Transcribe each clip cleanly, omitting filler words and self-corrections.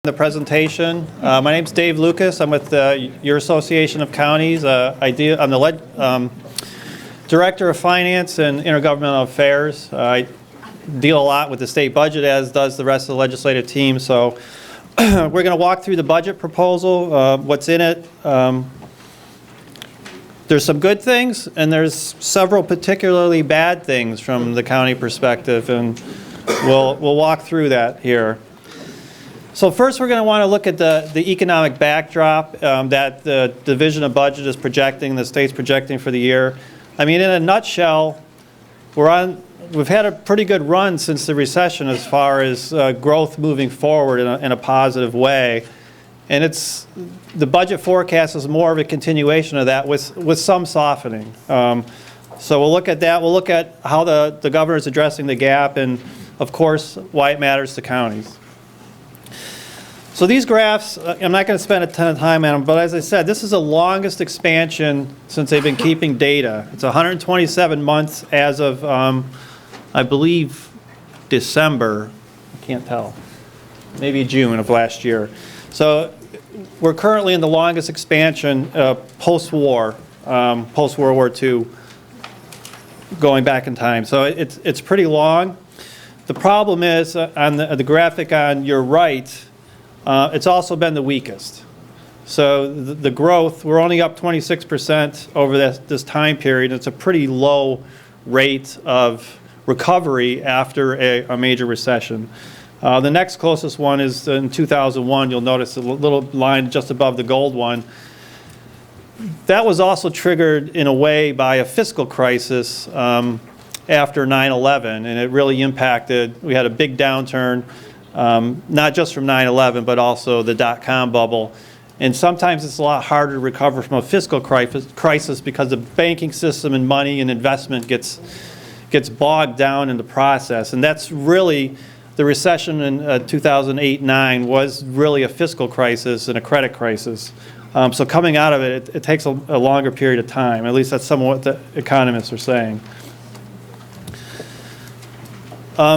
The presentation. My name's Dave Lucas. I'm with your Association of Counties. I'm the Director of Finance and Intergovernmental Affairs. I deal a lot with the state budget, as does the rest of the legislative team. So we're going to walk through the budget proposal, what's in it. There's some good things, and there's several particularly bad things from the county perspective, and we'll walk through that here. So first we're going to want to look at the economic backdrop that the Division of Budget is projecting, the state's projecting for the year. I mean, in a nutshell, we've had a pretty good run since the recession as far as growth moving forward in a positive way. And the budget forecast is more of a continuation of that with some softening. So we'll look at that. We'll look at how the governor is addressing the gap and, of course, why it matters to counties. So these graphs, I'm not going to spend a ton of time on them, but as I said, this is the longest expansion since they've been keeping data. It's 127 months as of, I believe, December. I can't tell. Maybe June of last year. So we're currently in the longest expansion post-war, post-World War II, going back in time. So it's pretty long. The problem is, on the graphic on your right, it's also been the weakest. So the growth, we're only up 26% over this time period. It's a pretty low rate of recovery after a major recession. The next closest one is in 2001. You'll notice a little line just above the gold one. That was also triggered in a way by a fiscal crisis after 9/11, and it really impacted. We had a big downturn. Not just from 9/11, but also the dot-com bubble. And sometimes it's a lot harder to recover from a fiscal crisis because the banking system and money and investment gets bogged down in the process. And that's really, the recession in 2008-9 was really a fiscal crisis and a credit crisis. So coming out of it takes a longer period of time. At least that's some of what the economists are saying.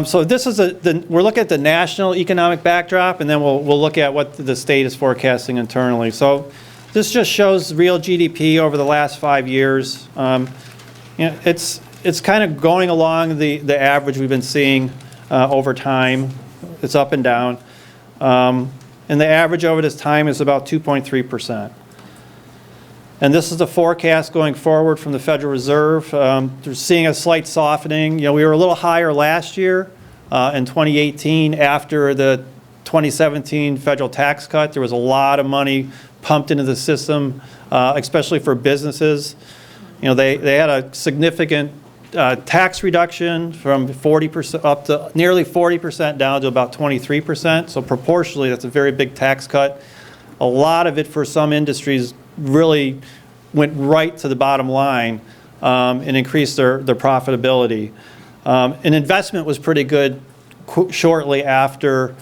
So this is we're looking at the national economic backdrop, and then we'll look at what the state is forecasting internally. So this just shows real GDP over the last 5 years. It's kind of going along the average we've been seeing over time. It's up and down. And the average over this time is about 2.3%. And this is the forecast going forward from the Federal Reserve. They're seeing a slight softening. You know, we were a little higher last year in 2018 after the 2017 federal tax cut. There was a lot of money pumped into the system, especially for businesses. You know, they had a significant tax reduction from 40% up to nearly 40% down to about 23%. So proportionally, that's a very big tax cut. A lot of it for some industries really went right to the bottom line and increased their profitability. And investment was pretty good shortly after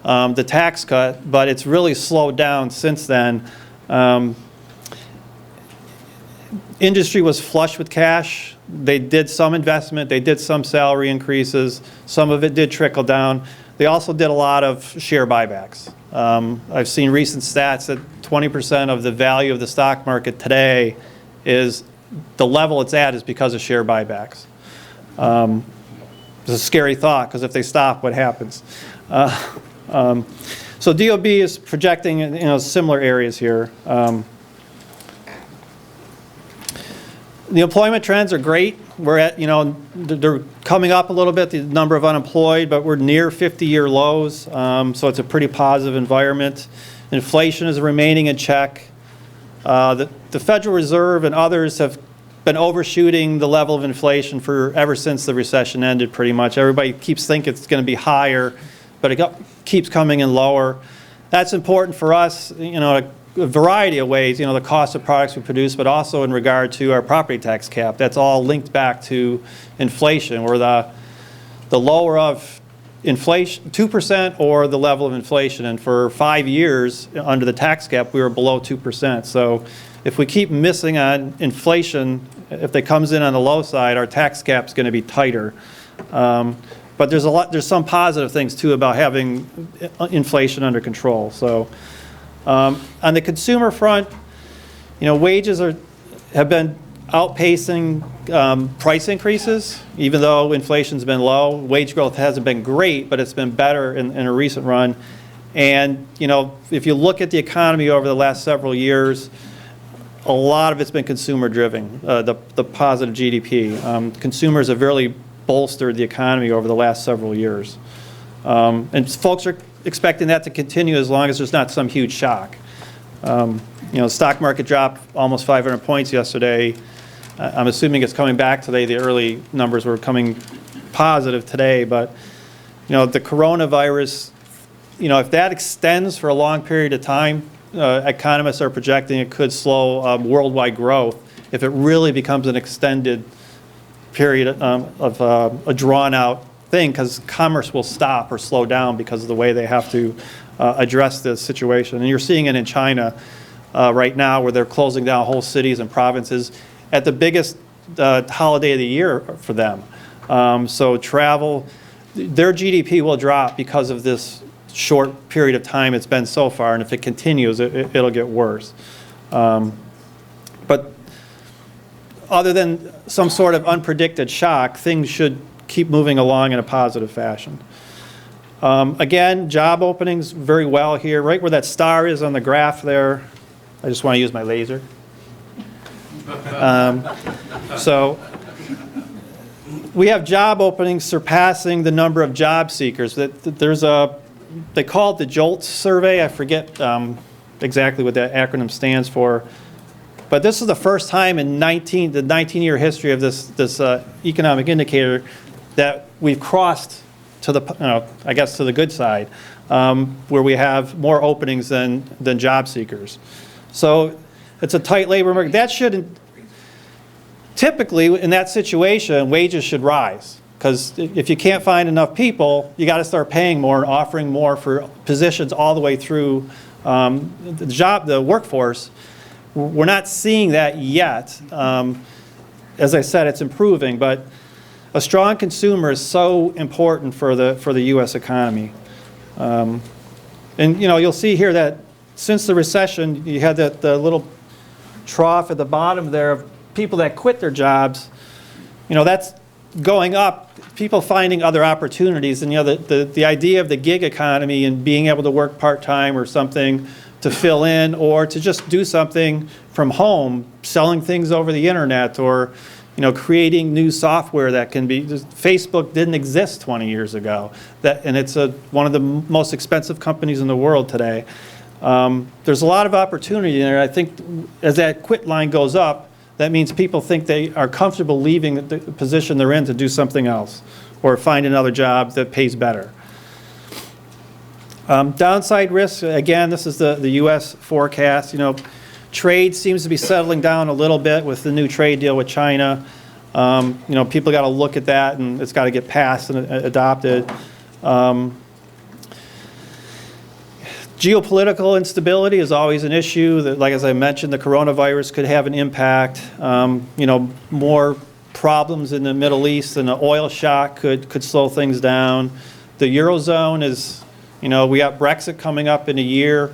the tax cut, but it's really slowed down since then. Industry was flush with cash. They did some investment, they did some salary increases, some of it did trickle down. They also did a lot of share buybacks. I've seen recent stats that 20% of the value of the stock market today is, the level it's at is because of share buybacks. It's a scary thought, because if they stop, what happens? So DOB is projecting similar areas here. The employment trends are great. We're at, they're coming up a little bit, the number of unemployed, but we're near 50-year lows, so it's a pretty positive environment. Inflation is remaining in check. The Federal Reserve and others have been overshooting the level of inflation ever since the recession ended, pretty much. Everybody keeps thinking it's going to be higher, but it keeps coming in lower. That's important for us, a variety of ways, the cost of products we produce, but also in regard to our property tax cap. That's all linked back to inflation. We're the lower of inflation, 2% or the level of inflation. And for 5 years under the tax cap, we were below 2%. So if we keep missing on inflation, if it comes in on the low side, our tax cap's going to be tighter. But there's some positive things too about having inflation under control. So on the consumer front, wages have been outpacing price increases, even though inflation's been low. Wage growth hasn't been great, but it's been better in a recent run. And if you look at the economy over the last several years, a lot of it's been consumer driven, the positive GDP. Consumers have really bolstered the economy over the last several years. And folks are expecting that to continue as long as there's not some huge shock. The stock market dropped almost 500 points yesterday. I'm assuming it's coming back today. The early numbers were coming positive today, but the coronavirus, if that extends for a long period of time, economists are projecting it could slow worldwide growth if it really becomes an extended period of a drawn-out thing, because commerce will stop or slow down because of the way they have to address this situation. And you're seeing it in China right now, where they're closing down whole cities and provinces at the biggest holiday of the year for them. So travel, their GDP will drop because of this short period of time it's been so far, and if it continues, it'll get worse. But other than some sort of unpredicted shock, things should keep moving along in a positive fashion. Again, job openings very well here, right where that star is on the graph there. I just want to use my laser. So we have job openings surpassing the number of job seekers. They call it the JOLTS survey. I forget exactly what that acronym stands for. But this is the first time in the 19-year history of this economic indicator that we've crossed to the good side, where we have more openings than job seekers. So it's a tight labor market. That shouldn't, typically in that situation, wages should rise. Because if you can't find enough people, you got to start paying more and offering more for positions all the way through the workforce. We're not seeing that yet. As I said, it's improving, but a strong consumer is so important for the U.S. economy. And you'll see here that since the recession, you had the little trough at the bottom there of people that quit their jobs. That's going up, people finding other opportunities. And the idea of the gig economy and being able to work part-time or something to fill in, or to just do something from home, selling things over the internet, or creating new software that can be. Facebook didn't exist 20 years ago, and it's one of the most expensive companies in the world today. There's a lot of opportunity there. I think as that quit line goes up, that means people think they are comfortable leaving the position they're in to do something else or find another job that pays better. Downside risks, again, this is the U.S. forecast. Trade seems to be settling down a little bit with the new trade deal with China. People got to look at that, and it's got to get passed and adopted. Geopolitical instability is always an issue. Like as I mentioned, the coronavirus could have an impact. More problems in the Middle East and the oil shock could slow things down. The Eurozone is, we got Brexit coming up in a year.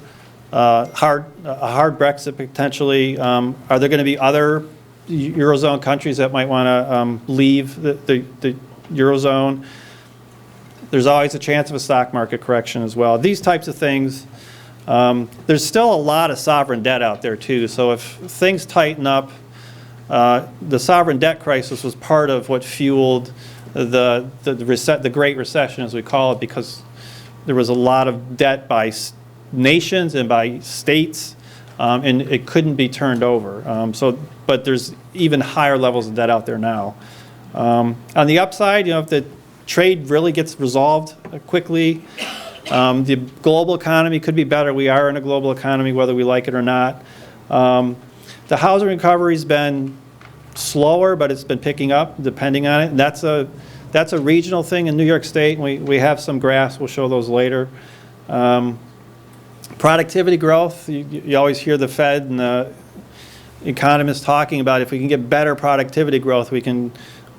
A hard Brexit potentially. Are there going to be other Eurozone countries that might want to leave the Eurozone? There's always a chance of a stock market correction as well. These types of things. There's still a lot of sovereign debt out there too. So if things tighten up, the sovereign debt crisis was part of what fueled the Great Recession, as we call it, because there was a lot of debt by nations and by states, and it couldn't be turned over. But there's even higher levels of debt out there now. On the upside, if the trade really gets resolved quickly, the global economy could be better. We are in a global economy, whether we like it or not. The housing recovery's been slower, but it's been picking up, depending on it. And that's a regional thing in New York State. We have some graphs. We'll show those later. Productivity growth. You always hear the Fed and the economists talking about if we can get better productivity growth, we can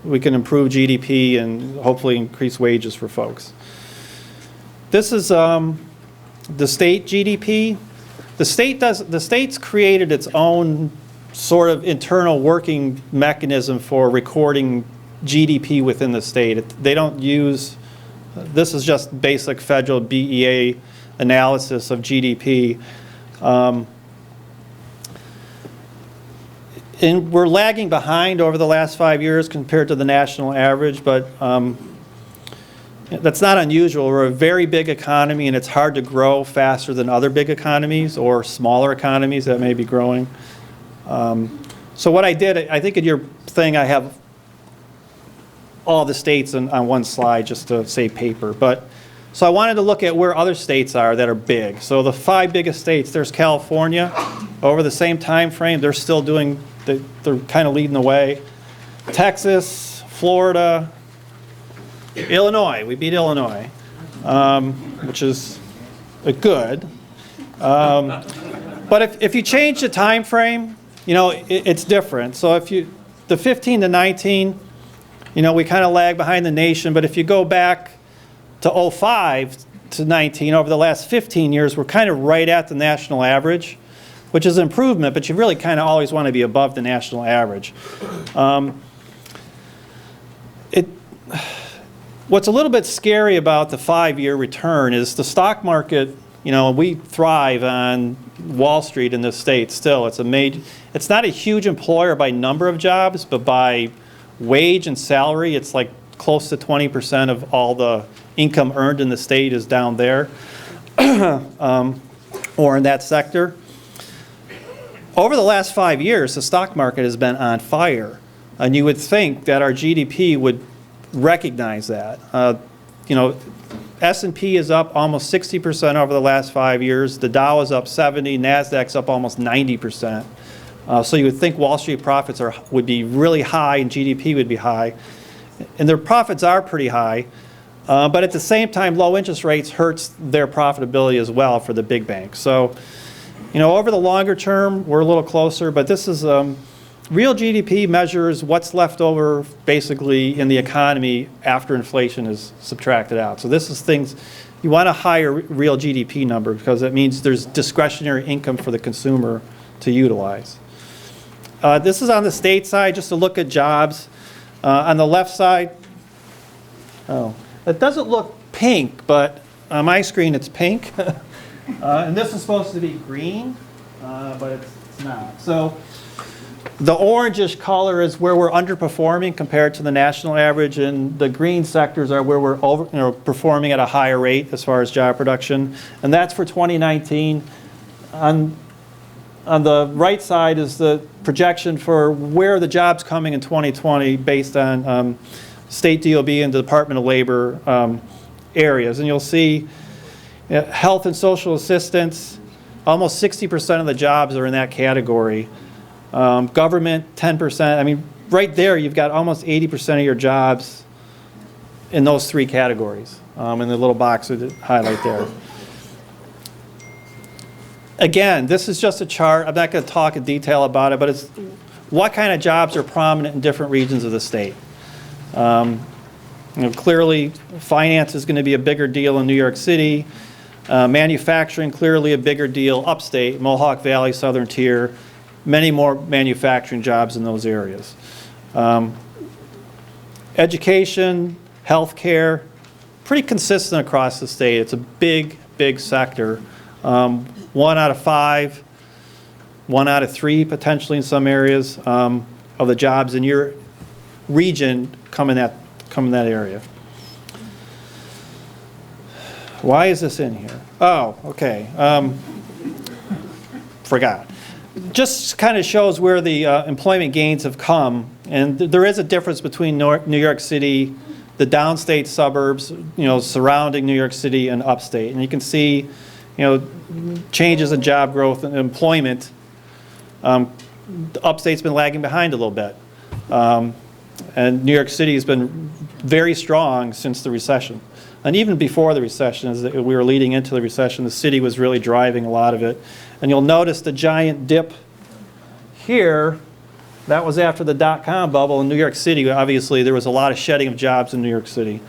we can improve GDP and hopefully increase wages for folks. This is the state GDP. The state's created its own sort of internal working mechanism for recording GDP within the state. They don't use, this is just basic federal BEA analysis of GDP. And we're lagging behind over the last 5 years compared to the national average, but that's not unusual. We're a very big economy, and it's hard to grow faster than other big economies or smaller economies that may be growing. So what I did, I think in your thing I have all the states on one slide just to save paper. So I wanted to look at where other states are that are big. So the 5 biggest states, there's California. Over the same time frame, they're still doing, they're kind of leading the way. Texas, Florida, Illinois, we beat Illinois, which is good. But if you change the time frame, you know, it's different. So if you, the 15 to 19, you know, we kind of lag behind the nation, but if you go back to 05 to 19, over the last 15 years, we're kind of right at the national average, which is an improvement, but you really kind of always want to be above the national average. What's a little bit scary about the 5-year return is the stock market, you know, we thrive on Wall Street in this state still. It's not a huge employer by number of jobs, but by wage and salary, it's like close to 20% of all the income earned in the state is down there or in that sector. Over the last 5 years, the stock market has been on fire, and you would think that our GDP would recognize that. You know, S&P is up almost 60% over the last 5 years. The Dow is up 70, NASDAQ's up almost 90%. So you would think Wall Street profits would be really high and GDP would be high. And their profits are pretty high. But at the same time, low interest rates hurts their profitability as well for the big banks. So, you know, over the longer term, we're a little closer, but this is real GDP measures what's left over basically in the economy after inflation is subtracted out. So this is things, you want a higher real GDP number because it means there's discretionary income for the consumer to utilize. This is on the state side, just to look at jobs. On the left side, it doesn't look pink, but on my screen it's pink. And this is supposed to be green, but it's not. So the orangish color is where we're underperforming compared to the national average, and the green sectors are where we're performing at a higher rate as far as job production. And that's for 2019. On the right side is the projection for where the jobs coming in 2020 based on state DOB and the Department of Labor areas. And you'll see health and social assistance, almost 60% of the jobs are in that category. Government, 10%. I mean, right there you've got almost 80% of your jobs in those 3 categories in the little box with the highlight there. Again, this is just a chart. I'm not going to talk in detail about it, but it's what kind of jobs are prominent in different regions of the state. You know, clearly, finance is going to be a bigger deal in New York City. Manufacturing, clearly a bigger deal upstate, Mohawk Valley, Southern Tier. Many more manufacturing jobs in those areas. Education, healthcare, pretty consistent across the state. It's a big, big sector. 1 out of 5, 1 out of 3 potentially in some areas of the jobs in your region come in that area. Why is this in here? Oh, okay. Forgot. Just kind of shows where the employment gains have come, and there is a difference between New York City, the downstate suburbs, you know, surrounding New York City, and upstate. And you can see, you know, changes in job growth and employment. Upstate's been lagging behind a little bit, and New York City has been very strong since the recession. And even before the recession, as we were leading into the recession, the city was really driving a lot of it. And you'll notice the giant dip here That was after the dot-com bubble in New York City. Obviously, there was a lot of shedding of jobs in New York City.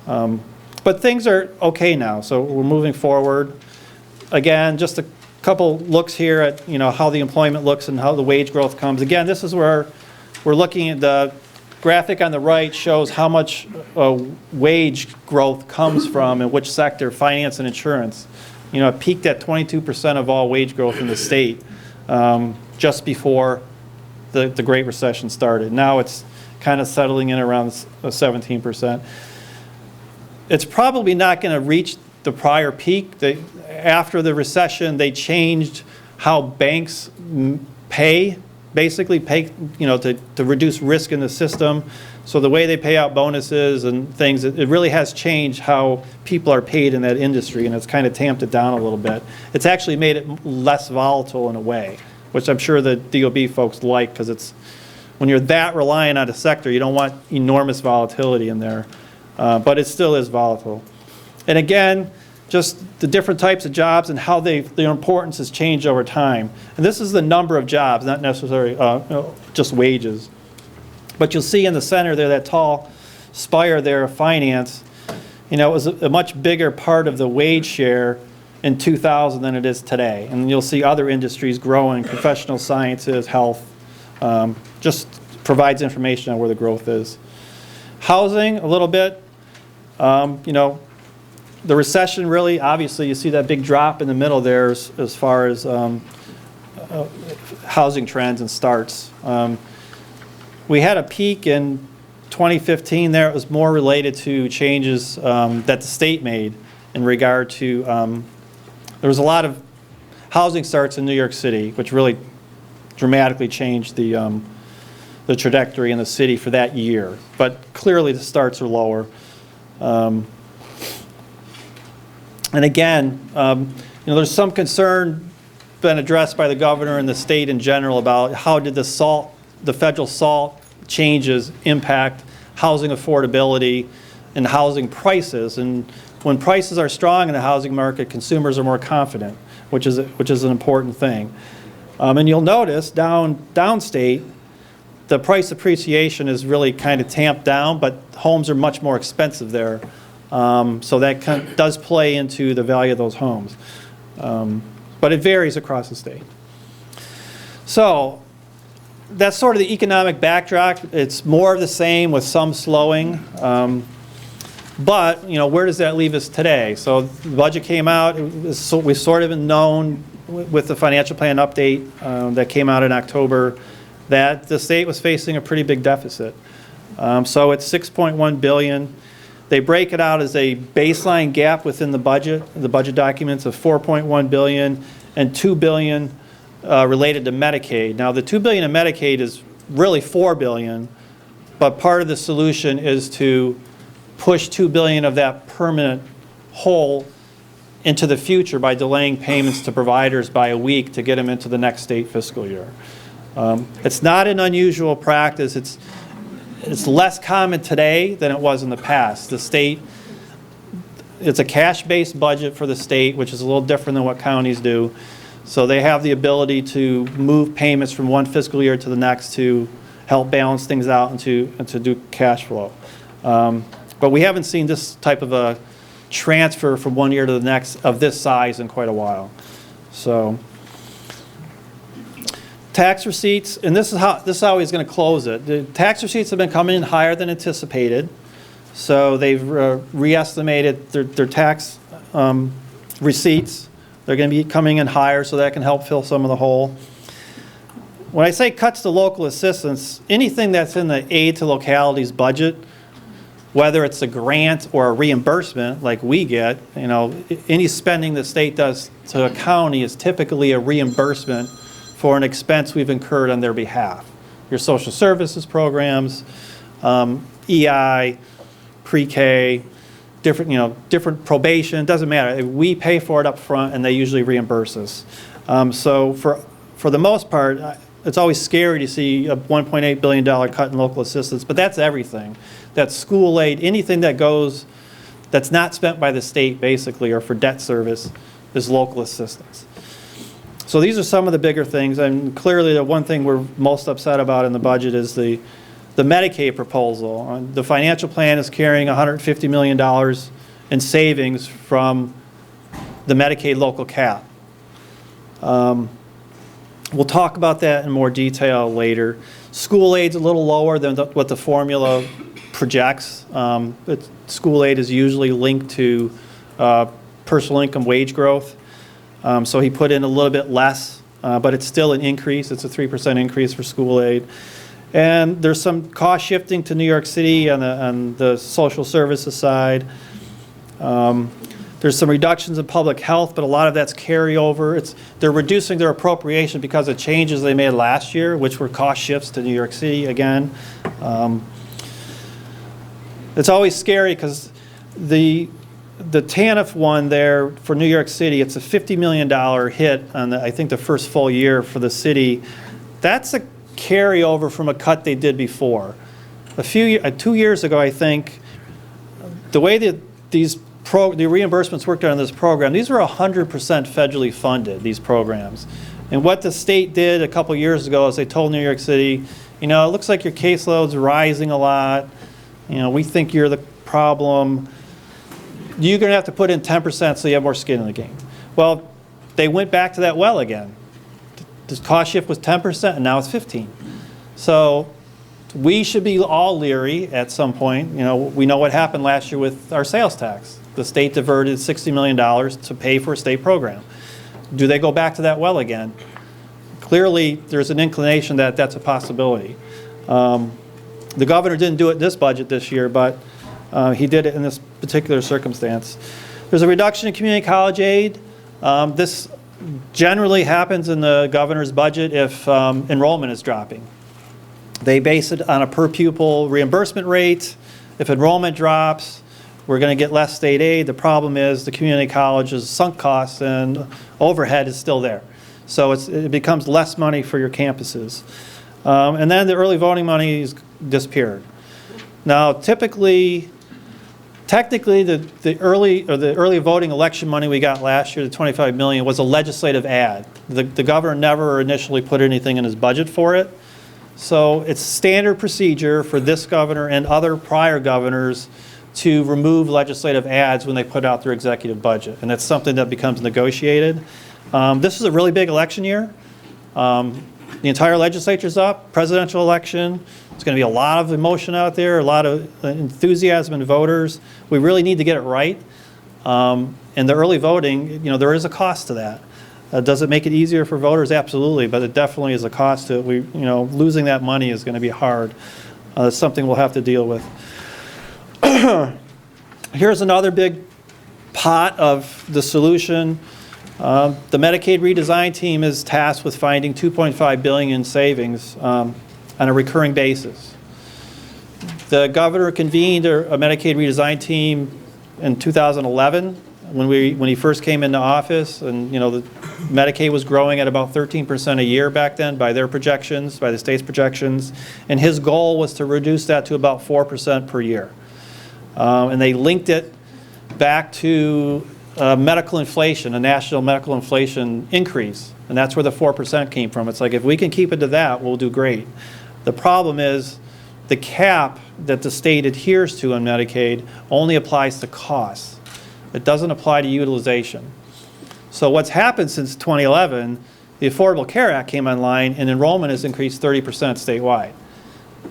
But things are okay now, so we're moving forward. Again, just a couple looks here at how the employment looks and how the wage growth comes. Again, this is where we're looking at the graphic on the right shows how much wage growth comes from in which sector, finance and insurance. It peaked at 22% of all wage growth in the state just before the Great Recession started. Now it's kind of settling in around 17%. It's probably not going to reach the prior peak. After the recession, they changed how banks basically pay, to reduce risk in the system. So the way they pay out bonuses and things, it really has changed how people are paid in that industry, and it's kind of tamped it down a little bit. It's actually made it less volatile in a way, which I'm sure the DOB folks like, because it's when you're that reliant on a sector, you don't want enormous volatility in there, but it still is volatile. And again, just the different types of jobs and how their importance has changed over time. And this is the number of jobs, not necessarily just wages. But you'll see in the center there, that tall spire there of finance, it was a much bigger part of the wage share in 2000 than it is today. And you'll see other industries growing, professional sciences, health, just provides information on where the growth is. Housing, a little bit, the recession really, obviously, you see that big drop in the middle there as far as housing trends and starts. We had a peak in 2015 there. It was more related to changes that the state made in regard to, there was a lot of housing starts in New York City, which really dramatically changed the trajectory in the city for that year. But clearly the starts are lower. And again, there's some concern been addressed by the governor and the state in general about how did the federal SALT changes impact housing affordability and housing prices. And when prices are strong in the housing market, consumers are more confident, which is an important thing. And you'll notice downstate, the price appreciation is really kind of tamped down, but homes are much more expensive there. So that does play into the value of those homes. But it varies across the state. So that's sort of the economic backdrop. It's more of the same with some slowing. But where does that leave us today? So the budget came out. We've sort of been known with the financial plan update that came out in October that the state was facing a pretty big deficit. So it's $6.1 billion. They break it out as a baseline gap within the budget documents of $4.1 billion and $2 billion related to Medicaid. Now the $2 billion in Medicaid is really $4 billion, but part of the solution is to push $2 billion of that permanent hole into the future by delaying payments to providers by a week to get them into the next state fiscal year. It's not an unusual practice. It's less common today than it was in the past. The state, it's a cash-based budget for the state, which is a little different than what counties do. So they have the ability to move payments from one fiscal year to the next to help balance things out and to do cash flow. But we haven't seen this type of a transfer from one year to the next of this size in quite a while. So tax receipts, and this is how he's going to close it. The tax receipts have been coming in higher than anticipated. So they've re-estimated their tax receipts. They're going to be coming in higher, so that can help fill some of the hole. When I say cuts to local assistance, anything that's in the aid to localities budget, whether it's a grant or a reimbursement like we get, any spending the state does to a county is typically a reimbursement for an expense we've incurred on their behalf. Your social services programs, EI, pre-K, different probation, doesn't matter. We pay for it up front and they usually reimburse us. So for the most part, it's always scary to see a $1.8 billion cut in local assistance, but that's everything. That's school aid, anything that's not spent by the state basically or for debt service is local assistance. So these are some of the bigger things, and clearly the one thing we're most upset about in the budget is the Medicaid proposal. The financial plan is carrying $150 million in savings from the Medicaid local cap. We'll talk about that in more detail later. School aid's a little lower than what the formula projects. School aid is usually linked to personal income wage growth. So he put in a little bit less, but it's still an increase. It's a 3% increase for school aid. And there's some cost shifting to New York City on the social services side. There's some reductions in public health, but a lot of that's carryover. They're reducing their appropriation because of changes they made last year, which were cost shifts to New York City again. It's always scary because the TANF one there for New York City, it's a $50 million hit on I think the first full year for the city. That's a carryover from a cut they did before. 2 years ago, I think, the way that the reimbursements worked on this program, these were 100% federally funded, these programs. And what the state did a couple years ago is they told New York City, it looks like your caseload's rising a lot. We think you're the problem. You're going to have to put in 10% so you have more skin in the game. Well, they went back to that well again. The cost shift was 10% and now it's 15%. So we should be all leery at some point. We know what happened last year with our sales tax. The state diverted $60 million to pay for a state program. Do they go back to that well again? Clearly, there's an inclination that that's a possibility. The governor didn't do it this budget this year, but he did it in this particular circumstance. There's a reduction in community college aid. This generally happens in the governor's budget if enrollment is dropping. They base it on a per pupil reimbursement rate. If enrollment drops, we're going to get less state aid. The problem is the community college's sunk costs and overhead is still there. So it becomes less money for your campuses. And then the early voting money has disappeared. Now, technically, the early voting election money we got last year, the $25 million, was a legislative add. The governor never initially put anything in his budget for it. So it's standard procedure for this governor and other prior governors to remove legislative ads when they put out their executive budget. And that's something that becomes negotiated. This is a really big election year. The entire legislature's up, presidential election. There's going to be a lot of emotion out there, a lot of enthusiasm in voters. We really need to get it right. And the early voting, there is a cost to that. Does it make it easier for voters? Absolutely, but it definitely is a cost to it. Losing that money is going to be hard. It's something we'll have to deal with. Here's another big pot of the solution. The Medicaid Redesign team is tasked with finding $2.5 billion in savings on a recurring basis. The governor convened a Medicaid Redesign team in 2011 when he first came into office, and the Medicaid was growing at about 13% a year back then by their projections, by the state's projections, and his goal was to reduce that to about 4% per year. And they linked it back to medical inflation, a national medical inflation increase, and that's where the 4% came from. It's like, if we can keep it to that, we'll do great. The problem is the cap that the state adheres to on Medicaid only applies to costs. It doesn't apply to utilization. So what's happened since 2011, the Affordable Care Act came online and enrollment has increased 30% statewide.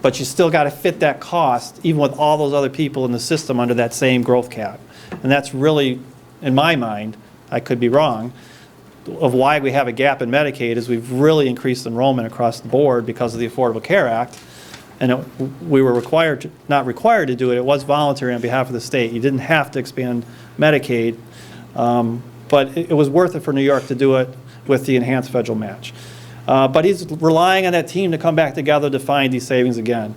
But you still got to fit that cost, even with all those other people in the system, under that same growth cap. And that's really, in my mind, I could be wrong, of why we have a gap in Medicaid is we've really increased enrollment across the board because of the Affordable Care Act. And we were not required to do it. It was voluntary on behalf of the state. You didn't have to expand Medicaid, but it was worth it for New York to do it with the enhanced federal match. But he's relying on that team to come back together to find these savings again.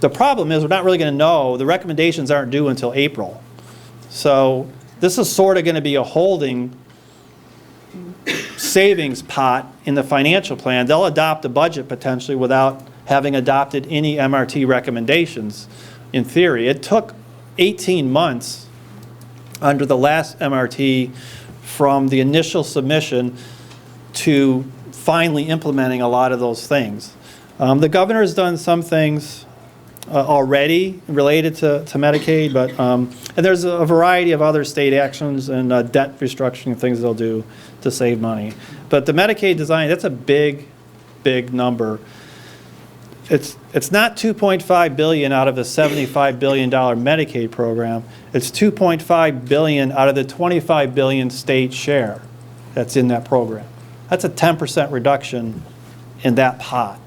The problem is we're not really going to know. The recommendations aren't due until April. So this is sort of going to be a holding savings pot in the financial plan. They'll adopt a budget potentially without having adopted any MRT recommendations in theory. It took 18 months under the last MRT from the initial submission to finally implementing a lot of those things. The governor's done some things already related to Medicaid, but and there's a variety of other state actions and debt restructuring things they'll do to save money. But the Medicaid design, that's a big, big number. It's not $2.5 billion out of the $75 billion Medicaid program. It's $2.5 billion out of the $25 billion state share that's in that program. That's a 10% reduction in that pot.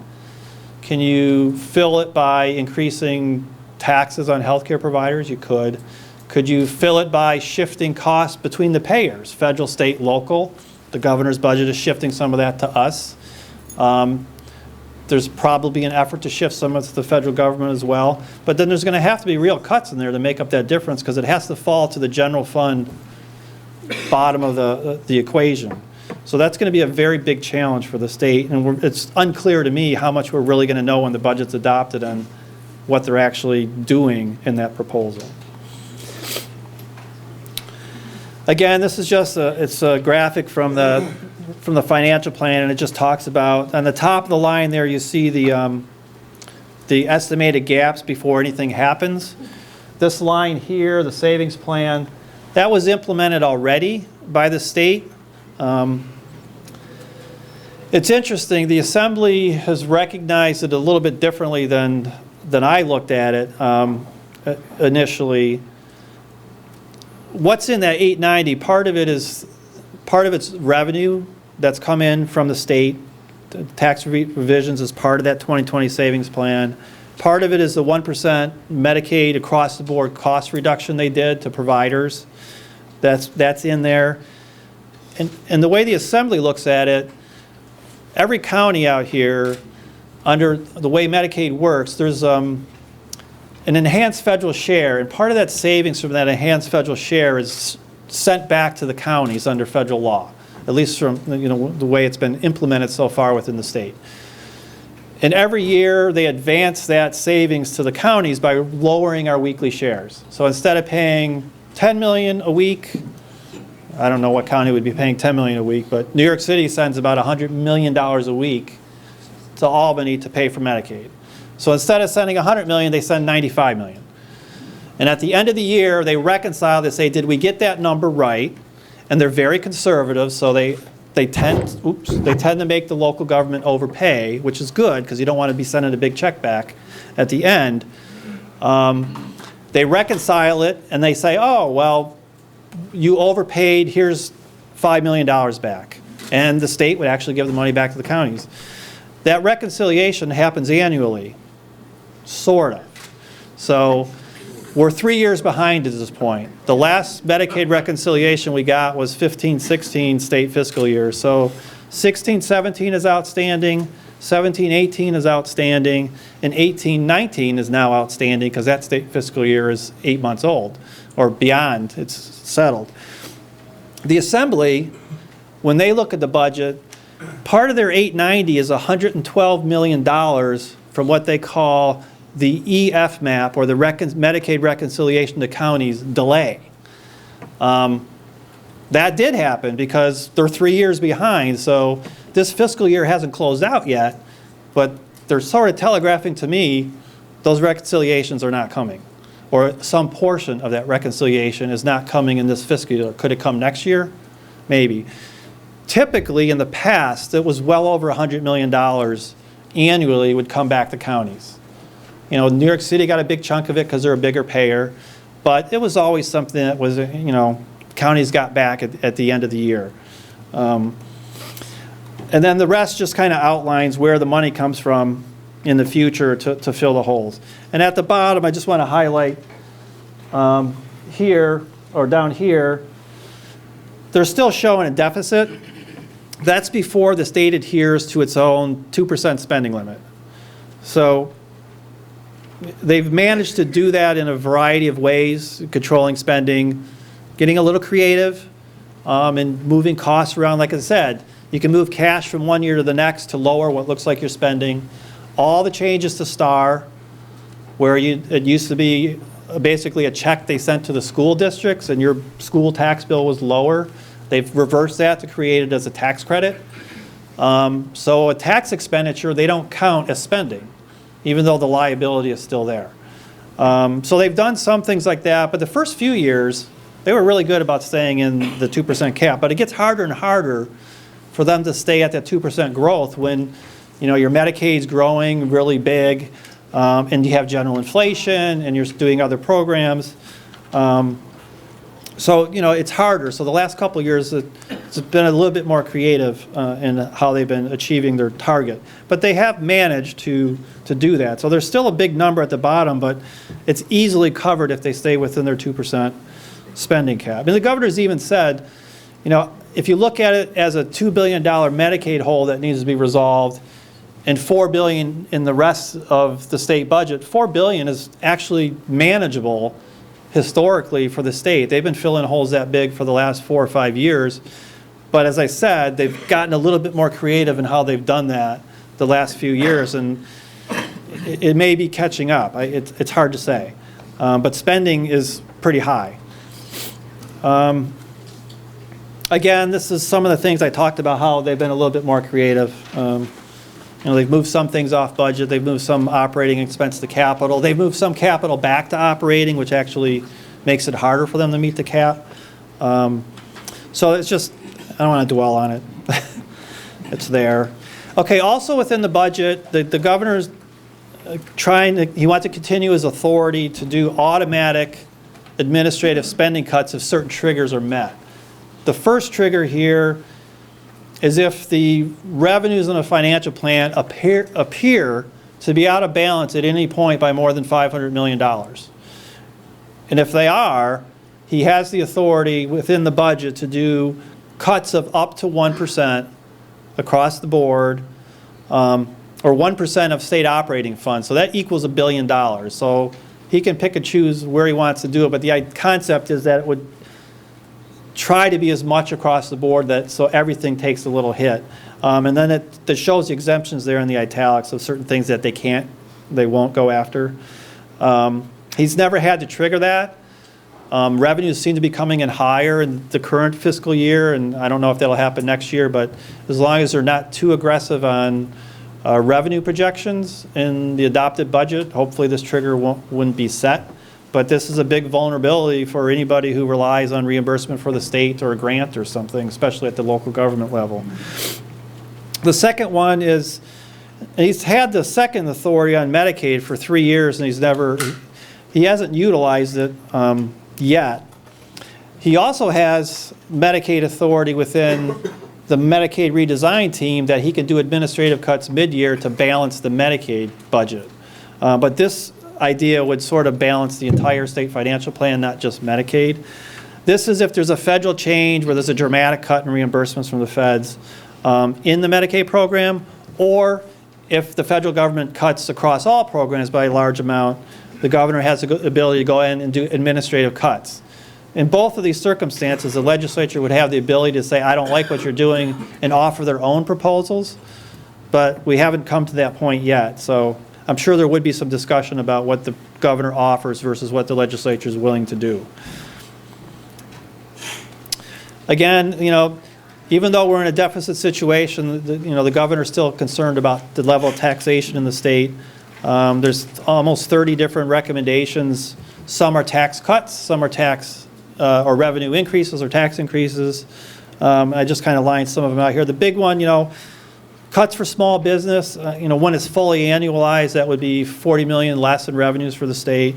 Can you fill it by increasing taxes on healthcare providers? You could. Could you fill it by shifting costs between the payers, federal, state, local? The governor's budget is shifting some of that to us. There's probably an effort to shift some of it to the federal government as well. But then there's going to have to be real cuts in there to make up that difference, because it has to fall to the general fund bottom of the equation. So that's going to be a very big challenge for the state, and it's unclear to me how much we're really going to know when the budget's adopted and what they're actually doing in that proposal. Again, this is just it's a graphic from the financial plan, and it just talks about, on the top of the line there you see the estimated gaps before anything happens. This line here, the savings plan, that was implemented already by the state. It's interesting, the Assembly has recognized it a little bit differently than I looked at it initially. What's in that 890, part of it's revenue that's come in from the state. The tax revisions is part of that 2020 savings plan. Part of it is the 1% Medicaid across the board cost reduction they did to providers. That's in there. And the way the Assembly looks at it, every county out here, under the way Medicaid works, there's an enhanced federal share, and part of that savings from that enhanced federal share is sent back to the counties under federal law, at least from the way it's been implemented so far within the state. And every year they advance that savings to the counties by lowering our weekly shares. So instead of paying $10 million a week, I don't know what county would be paying $10 million a week, but New York City sends about $100 million a week to Albany to pay for Medicaid. So instead of sending $100 million, they send $95 million. And at the end of the year, they reconcile, they say, did we get that number right? And they're very conservative, so they tend to make the local government overpay, which is good, because you don't want to be sending a big check back at the end. They reconcile it, and they say, oh, well, you overpaid, here's $5 million back. And the state would actually give the money back to the counties. That reconciliation happens annually, sort of. So we're 3 years behind at this point. The last Medicaid reconciliation we got was 15-16 state fiscal year. So 16-17 is outstanding, 17-18 is outstanding, and 18-19 is now outstanding because that state fiscal year is 8 months old or beyond. It's settled. The Assembly, when they look at the budget, part of their 890 is $112 million from what they call the EF map, or the Medicaid reconciliation to counties delay. That did happen because they're 3 years behind, so this fiscal year hasn't closed out yet, but they're sort of telegraphing to me those reconciliations are not coming, or some portion of that reconciliation is not coming in this fiscal year. Could it come next year? Maybe. Typically, in the past, it was well over $100 million annually would come back to counties. New York City got a big chunk of it because they're a bigger payer, but it was always something that was, counties got back at the end of the year. And then the rest just kind of outlines where the money comes from in the future to fill the holes. And at the bottom, I just want to highlight here, or down here, they're still showing a deficit. That's before the state adheres to its own 2% spending limit. So they've managed to do that in a variety of ways, controlling spending, getting a little creative, and moving costs around. Like I said, you can move cash from one year to the next to lower what looks like you're spending. All the changes to STAR, where it used to be basically a check they sent to the school districts and your school tax bill was lower. They've reversed that to create it as a tax credit. So a tax expenditure, they don't count as spending, even though the liability is still there. So they've done some things like that, but the first few years, they were really good about staying in the 2% cap. But it gets harder and harder for them to stay at that 2% growth when, your Medicaid's growing really big, and you have general inflation, and you're doing other programs. So, it's harder. So the last couple of years, it's been a little bit more creative in how they've been achieving their target. But they have managed to do that. So there's still a big number at the bottom, but it's easily covered if they stay within their 2% spending cap. And the governor's even said, if you look at it as a $2 billion Medicaid hole that needs to be resolved and $4 billion in the rest of the state budget, $4 billion is actually manageable historically for the state. They've been filling holes that big for the last 4 or 5 years. But as I said, they've gotten a little bit more creative in how they've done that the last few years, and it may be catching up. It's hard to say. But spending is pretty high. Again, this is some of the things I talked about, how they've been a little bit more creative. They've moved some things off budget. They've moved some operating expense to capital. They've moved some capital back to operating, which actually makes it harder for them to meet the cap. So it's just, I don't want to dwell on it. It's there. Okay, also within the budget, the governor's he wants to continue his authority to do automatic administrative spending cuts if certain triggers are met. The first trigger here is if the revenues in a financial plan appear to be out of balance at any point by more than $500 million. And if they are, he has the authority within the budget to do cuts of up to 1% across the board, or 1% of state operating funds. So that equals $1 billion. So he can pick and choose where he wants to do it, but the concept is that it would try to be as much across the board so everything takes a little hit. And then it shows the exemptions there in the italics of certain things that they won't go after. He's never had to trigger that. Revenues seem to be coming in higher in the current fiscal year, and I don't know if that'll happen next year, but as long as they're not too aggressive on revenue projections in the adopted budget, hopefully this trigger wouldn't be set. But this is a big vulnerability for anybody who relies on reimbursement for the state or a grant or something, especially at the local government level. The second one is, he's had the second authority on Medicaid for 3 years, and he hasn't utilized it yet. He also has Medicaid authority within the Medicaid Redesign team that he can do administrative cuts mid-year to balance the Medicaid budget. But this idea would sort of balance the entire state financial plan, not just Medicaid. This is if there's a federal change where there's a dramatic cut in reimbursements from the feds in the Medicaid program, or if the federal government cuts across all programs by a large amount, the governor has the ability to go in and do administrative cuts. In both of these circumstances, the legislature would have the ability to say, I don't like what you're doing, and offer their own proposals, but we haven't come to that point yet. So I'm sure there would be some discussion about what the governor offers versus what the legislature is willing to do. Again, even though we're in a deficit situation, the governor's still concerned about the level of taxation in the state. There's almost 30 different recommendations. Some are tax cuts, some are tax or revenue increases or tax increases. I just kind of lined some of them out here. The big one, cuts for small business, when it's fully annualized, that would be $40 million less in revenues for the state.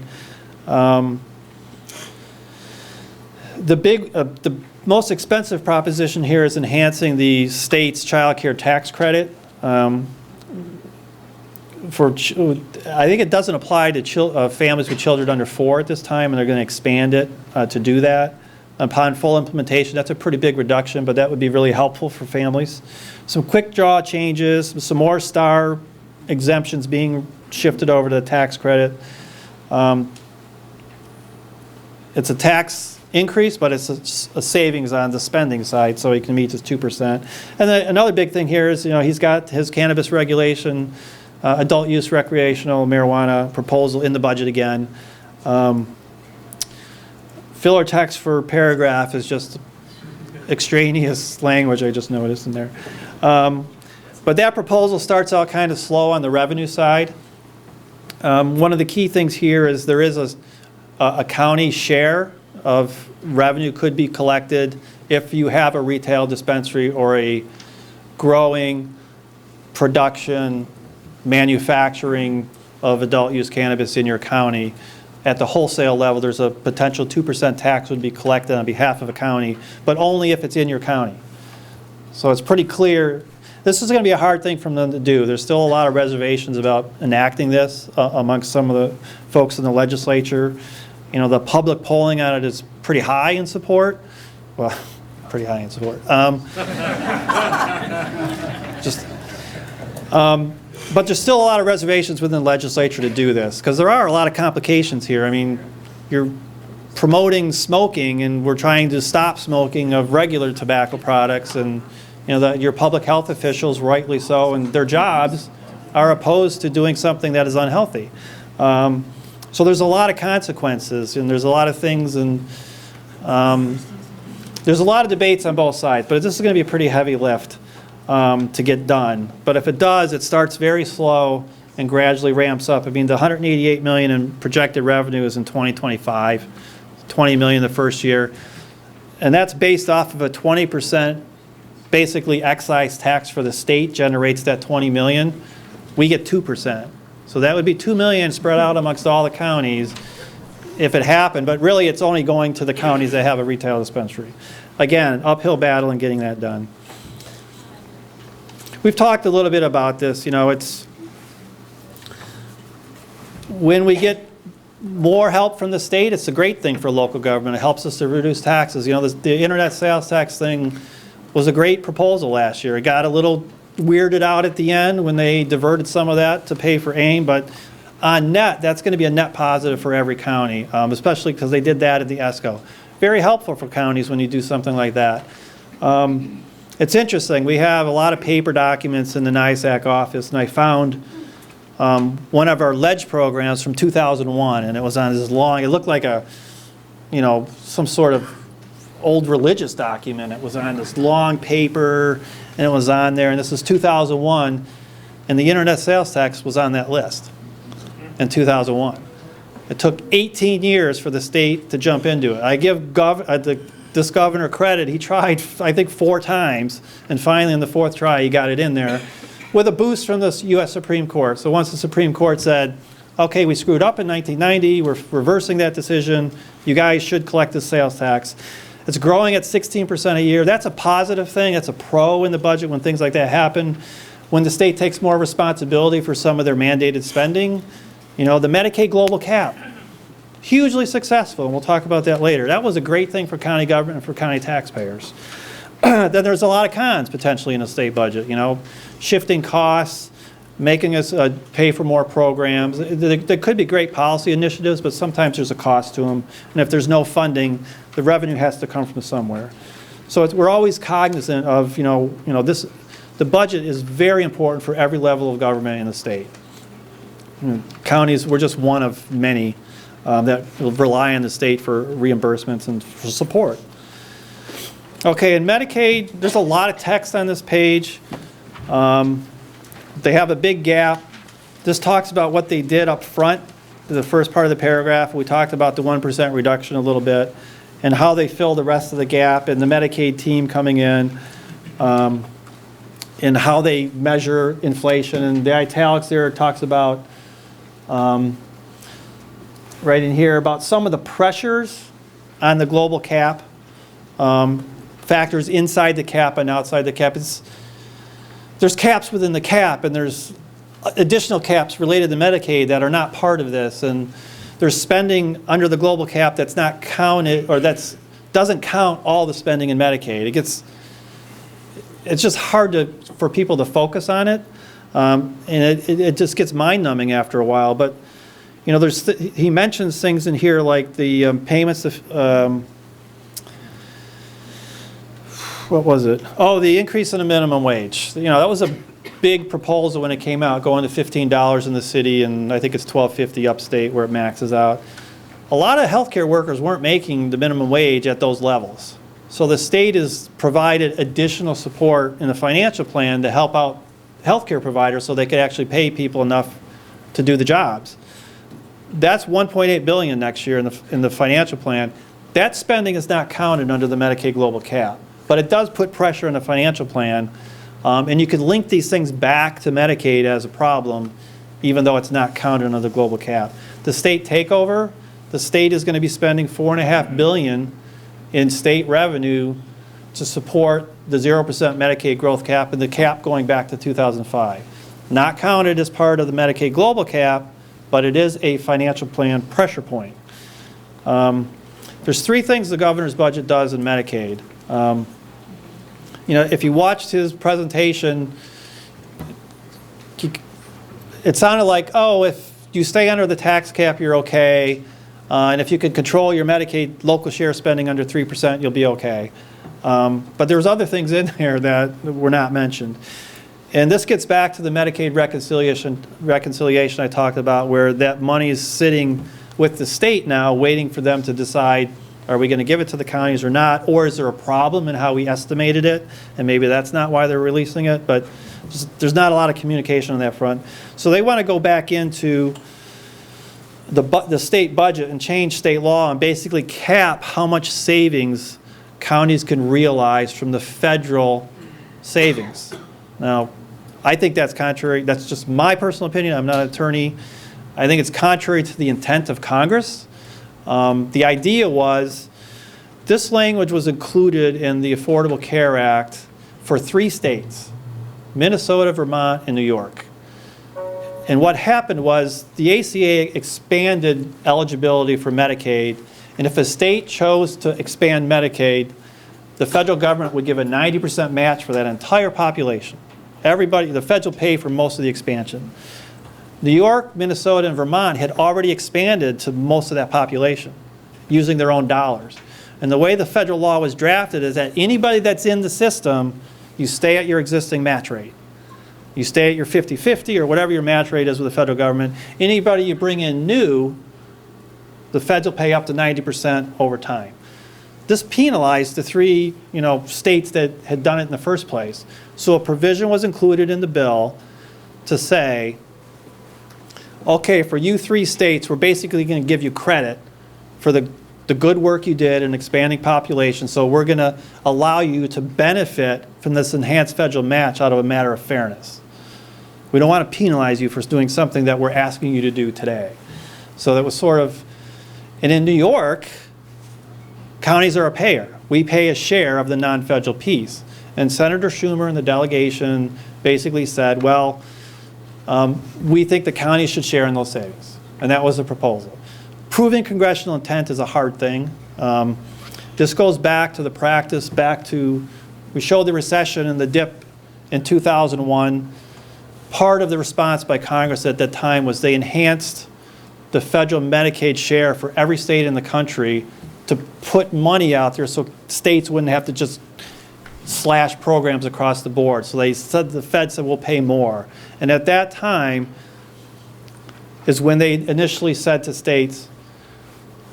The most expensive proposition here is enhancing the state's child care tax credit. I think it doesn't apply to families with children under 4 at this time, and they're going to expand it to do that. Upon full implementation, that's a pretty big reduction, but that would be really helpful for families. Some quick draw changes, some more STAR exemptions being shifted over to the tax credit. It's a tax increase, but it's a savings on the spending side, so he can meet his 2%. And then another big thing here is, he's got his cannabis regulation, adult use recreational marijuana proposal in the budget again. Filler text for paragraph is just extraneous language I just noticed in there. But that proposal starts out kind of slow on the revenue side. One of the key things here is there is a county share of revenue could be collected if you have a retail dispensary or a growing production, manufacturing of adult use cannabis in your county. At the wholesale level, there's a potential 2% tax would be collected on behalf of a county, but only if it's in your county. So it's pretty clear. This is going to be a hard thing for them to do. There's still a lot of reservations about enacting this amongst some of the folks in the legislature. You know, the public polling on it is pretty high in support. Well, pretty high in support. But there's still a lot of reservations within the legislature to do this, because there are a lot of complications here. I mean, you're promoting smoking, and we're trying to stop smoking of regular tobacco products, and you know, your public health officials, rightly so, and their jobs are opposed to doing something that is unhealthy. So there's a lot of consequences, and there's a lot of things, and there's a lot of debates on both sides, but this is going to be a pretty heavy lift to get done. But if it does, it starts very slow and gradually ramps up. I mean, the $188 million in projected revenue is in 2025, $20 million the first year, and that's based off of a 20% basically excise tax for the state generates that $20 million. We get 2%. So that would be $2 million spread out amongst all the counties if it happened, but really it's only going to the counties that have a retail dispensary. Again, uphill battle in getting that done. We've talked a little bit about this. You know, it's when we get more help from the state, it's a great thing for local government. It helps us to reduce taxes. You know, the internet sales tax thing was a great proposal last year. It got a little weirded out at the end when they diverted some of that to pay for AIM, but on net, that's going to be a net positive for every county, especially because they did that at the ESCO. Very helpful for counties when you do something like that. It's interesting. We have a lot of paper documents in the NYSAC office, and I found one of our ledge programs from 2001, and it was on this long, it looked like a, you know, some sort of old religious document. It was on this long paper, and it was on there, and this is 2001, and the internet sales tax was on that list in 2001. It took 18 years for the state to jump into it. I give this governor credit. He tried, I think, 4 times, and finally in the 4th try he got it in there with a boost from the U.S. Supreme Court. So once the Supreme Court said, okay, we screwed up in 1990, we're reversing that decision, you guys should collect the sales tax. It's growing at 16% a year. That's a positive thing. That's a pro in the budget when things like that happen. When the state takes more responsibility for some of their mandated spending, you know, the Medicaid Global Cap, hugely successful, and we'll talk about that later. That was a great thing for county government and for county taxpayers. Then there's a lot of cons potentially in a state budget, you know, shifting costs, making us pay for more programs. There could be great policy initiatives, but sometimes there's a cost to them. And if there's no funding, the revenue has to come from somewhere. So we're always cognizant of, the budget is very important for every level of government in the state. Counties, we're just one of many that rely on the state for reimbursements and for support. Okay, in Medicaid, there's a lot of text on this page. They have a big gap. This talks about what they did up front, the first part of the paragraph. We talked about the 1% reduction a little bit and how they fill the rest of the gap, and the Medicaid team coming in, and how they measure inflation. And the italics there talks about, right in here, about some of the pressures on the global cap, factors inside the cap and outside the cap. There's caps within the cap, and there's additional caps related to Medicaid that are not part of this, and there's spending under the global cap that's not counted, or doesn't count all the spending in Medicaid. It's just hard for people to focus on it, and it just gets mind-numbing after a while. But he mentions things in here like the payments to. What was it? Oh, the increase in the minimum wage. That was a big proposal when it came out, going to $15 in the city, and I think it's $12.50 upstate where it maxes out. A lot of healthcare workers weren't making the minimum wage at those levels. So the state has provided additional support in the financial plan to help out healthcare providers so they could actually pay people enough to do the jobs. That's $1.8 billion next year in the financial plan. That spending is not counted under the Medicaid global cap, but it does put pressure on the financial plan, and you could link these things back to Medicaid as a problem, even though it's not counted under the global cap. The state takeover, the state is going to be spending $4.5 billion in state revenue to support the 0% Medicaid growth cap and the cap going back to 2005. Not counted as part of the Medicaid global cap, but it is a financial plan pressure point. There's three things the governor's budget does in Medicaid. If you watched his presentation, it sounded like, oh, if you stay under the tax cap, you're okay. And if you can control your Medicaid local share spending under 3%, you'll be okay. But there's other things in there that were not mentioned. And this gets back to the Medicaid reconciliation I talked about, where that money is sitting with the state now, waiting for them to decide, are we going to give it to the counties or not? Or is there a problem in how we estimated it? And maybe that's not why they're releasing it. But there's not a lot of communication on that front. So they want to go back into the state budget and change state law and basically cap how much savings counties can realize from the federal savings. Now, I think that's contrary. That's just my personal opinion. I'm not an attorney. I think it's contrary to the intent of Congress. The idea was this language was included in the Affordable Care Act for 3 states, Minnesota, Vermont, and New York. And what happened was the ACA expanded eligibility for Medicaid, and if a state chose to expand Medicaid, the federal government would give a 90% match for that entire population. Everybody, the feds will pay for most of the expansion. New York, Minnesota, and Vermont had already expanded to most of that population using their own dollars. And the way the federal law was drafted is that anybody that's in the system, you stay at your existing match rate. You stay at your 50-50 or whatever your match rate is with the federal government. Anybody you bring in new, the feds will pay up to 90% over time. This penalized the 3 states that had done it in the first place. So a provision was included in the bill to say, okay, for you 3 states, we're basically going to give you credit for the good work you did in expanding population, so we're going to allow you to benefit from this enhanced federal match out of a matter of fairness. We don't want to penalize you for doing something that we're asking you to do today. So that was sort of, and in New York, counties are a payer. We pay a share of the non-federal piece. And Senator Schumer and the delegation basically said, well, we think the counties should share in those savings. And that was the proposal. Proving congressional intent is a hard thing. This goes back to the practice, we showed the recession and the dip in 2001. Part of the response by Congress at that time was they enhanced the federal Medicaid share for every state in the country to put money out there so states wouldn't have to just slash programs across the board. So they said, the Fed said, we'll pay more. And at that time is when they initially said to states,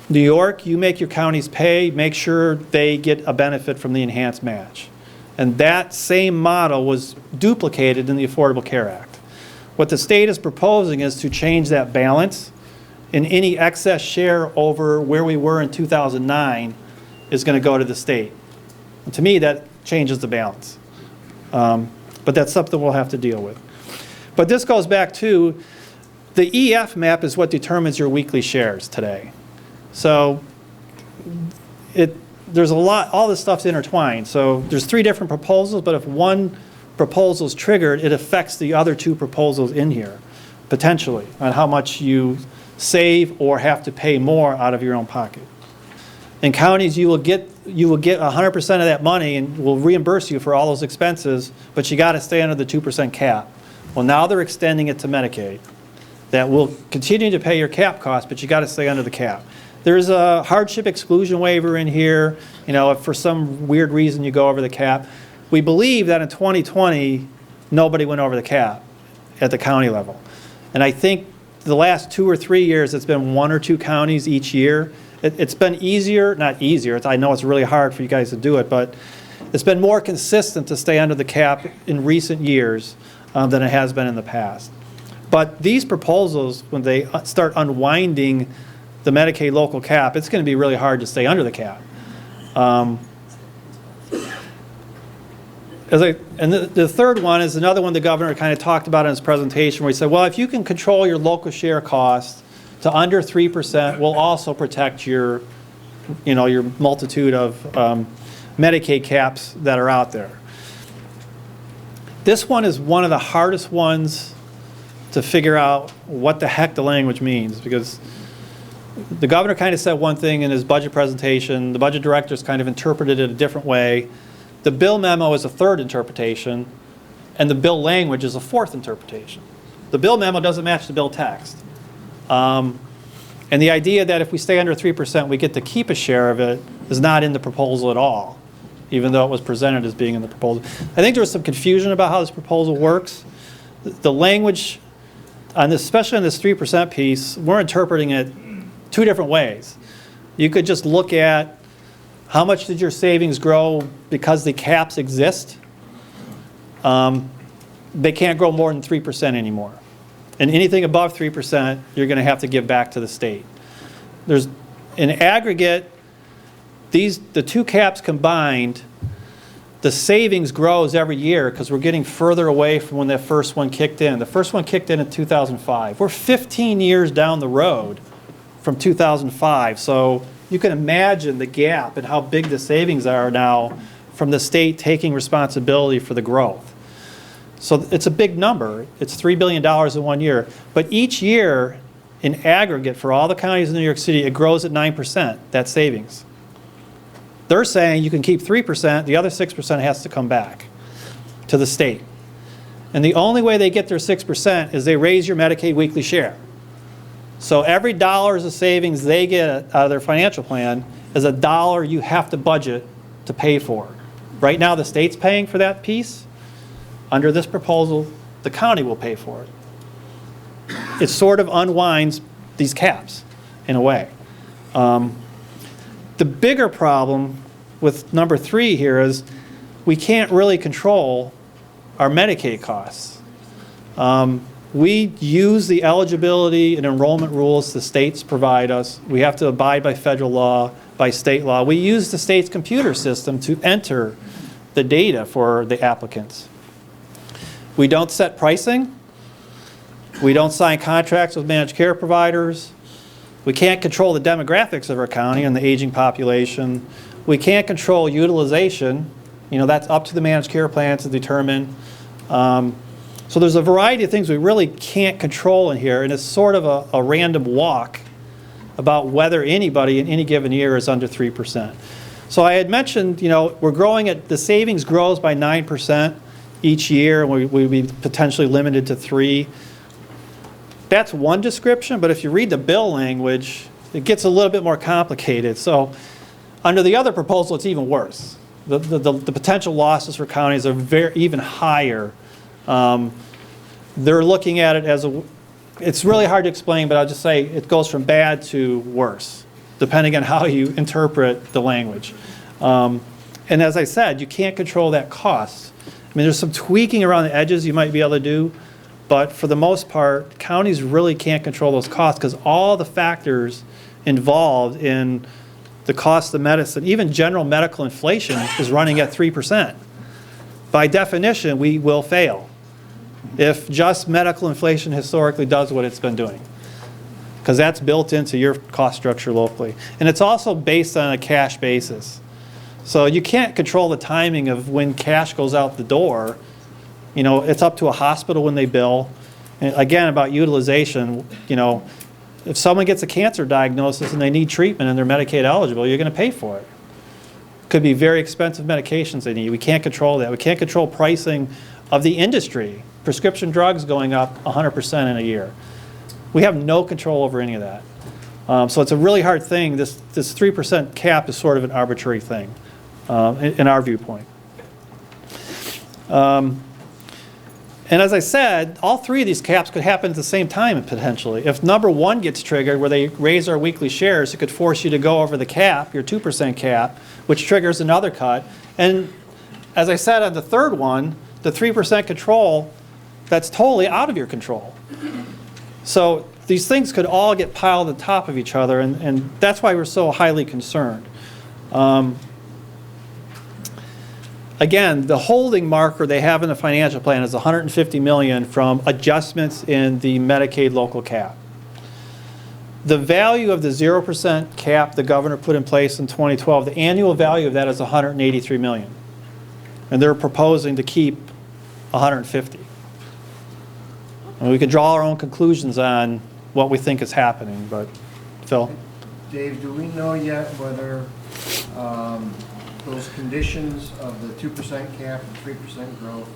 New York, you make your counties pay, make sure they get a benefit from the enhanced match. And that same model was duplicated in the Affordable Care Act. What the state is proposing is to change that balance, and any excess share over where we were in 2009 is going to go to the state. And to me, that changes the balance. But that's something we'll have to deal with. But this goes back to the EF map is what determines your weekly shares today. So there's a lot, all this stuff's intertwined. So there's 3 different proposals, but if one proposal is triggered, it affects the other 2 proposals in here, potentially, on how much you save or have to pay more out of your own pocket. In counties, you will get 100% of that money and will reimburse you for all those expenses, but you got to stay under the 2% cap. Well, now they're extending it to Medicaid. That will continue to pay your cap cost, but you got to stay under the cap. There's a hardship exclusion waiver in here. If for some weird reason you go over the cap. We believe that in 2020, nobody went over the cap at the county level. And I think the last 2 or 3 years, it's been 1 or 2 counties each year. It's been easier, not easier, I know it's really hard for you guys to do it, but it's been more consistent to stay under the cap in recent years. than it has been in the past. But these proposals, when they start unwinding the Medicaid local cap, it's going to be really hard to stay under the cap. And the third one is another one the governor kind of talked about in his presentation, where he said, well, if you can control your local share costs to under 3%, we'll also protect your, your multitude of Medicaid caps that are out there. This one is one of the hardest ones to figure out what the heck the language means, because the governor kind of said one thing in his budget presentation, the budget directors kind of interpreted it a different way. The bill memo is a third interpretation, and the bill language is a fourth interpretation. The bill memo doesn't match the bill text. And the idea that if we stay under 3%, we get to keep a share of it is not in the proposal at all, even though it was presented as being in the proposal. I think there was some confusion about how this proposal works. The language, on this, especially on this 3% piece, we're interpreting it two different ways. You could just look at how much did your savings grow because the caps exist. They can't grow more than 3% anymore. And anything above 3%, you're going to have to give back to the state. There's, in aggregate, the two caps combined, the savings grows every year because we're getting further away from when that first one kicked in. The first one kicked in 2005. We're 15 years down the road from 2005. So you can imagine the gap and how big the savings are now from the state taking responsibility for the growth. So it's a big number. It's $3 billion in 1 year. But each year, in aggregate, for all the counties in New York City, it grows at 9%, that savings. They're saying you can keep 3%, the other 6% has to come back to the state. And the only way they get their 6% is they raise your Medicaid weekly share. So every dollar of savings they get out of their financial plan is a dollar you have to budget to pay for. Right now the state's paying for that piece. Under this proposal, the county will pay for it. It sort of unwinds these caps in a way. The bigger problem with number 3 here is we can't really control our Medicaid costs. We use the eligibility and enrollment rules the states provide us. We have to abide by federal law, by state law. We use the state's computer system to enter the data for the applicants. We don't set pricing. We don't sign contracts with managed care providers. We can't control the demographics of our county and the aging population. We can't control utilization. That's up to the managed care plan to determine. So there's a variety of things we really can't control in here, and it's sort of a random walk about whether anybody in any given year is under 3%. So I had mentioned, we're growing at, the savings grows by 9% each year, and we'd be potentially limited to 3%. That's one description, but if you read the bill language, it gets a little bit more complicated. So under the other proposal, it's even worse. The potential losses for counties are even higher. They're looking at it as it's really hard to explain, but I'll just say it goes from bad to worse, depending on how you interpret the language. And as I said, you can't control that cost. I mean, there's some tweaking around the edges you might be able to do, but for the most part, counties really can't control those costs because all the factors involved in the cost of medicine, even general medical inflation, is running at 3%. By definition, we will fail if just medical inflation historically does what it's been doing, because that's built into your cost structure locally. And it's also based on a cash basis. So you can't control the timing of when cash goes out the door. It's up to a hospital when they bill. And again, about utilization, if someone gets a cancer diagnosis and they need treatment and they're Medicaid eligible, you're going to pay for it. Could be very expensive medications they need. We can't control that. We can't control pricing of the industry. Prescription drugs going up 100% in a year. We have no control over any of that. So it's a really hard thing. This 3% cap is sort of an arbitrary thing in our viewpoint. And as I said, all 3 of these caps could happen at the same time potentially. If number 1 gets triggered, where they raise our weekly shares, it could force you to go over the cap, your 2% cap, which triggers another cut. And as I said on the third one, the 3% control, that's totally out of your control. So these things could all get piled on top of each other, and that's why we're so highly concerned. Again, the holding marker they have in the financial plan is $150 million from adjustments in the Medicaid local cap. The value of the 0% cap the governor put in place in 2012, the annual value of that is $183 million. And they're proposing to keep 150. And we could draw our own conclusions on what we think is happening, but Phil? Dave, do we know yet whether those conditions of the 2% cap and 3% growth,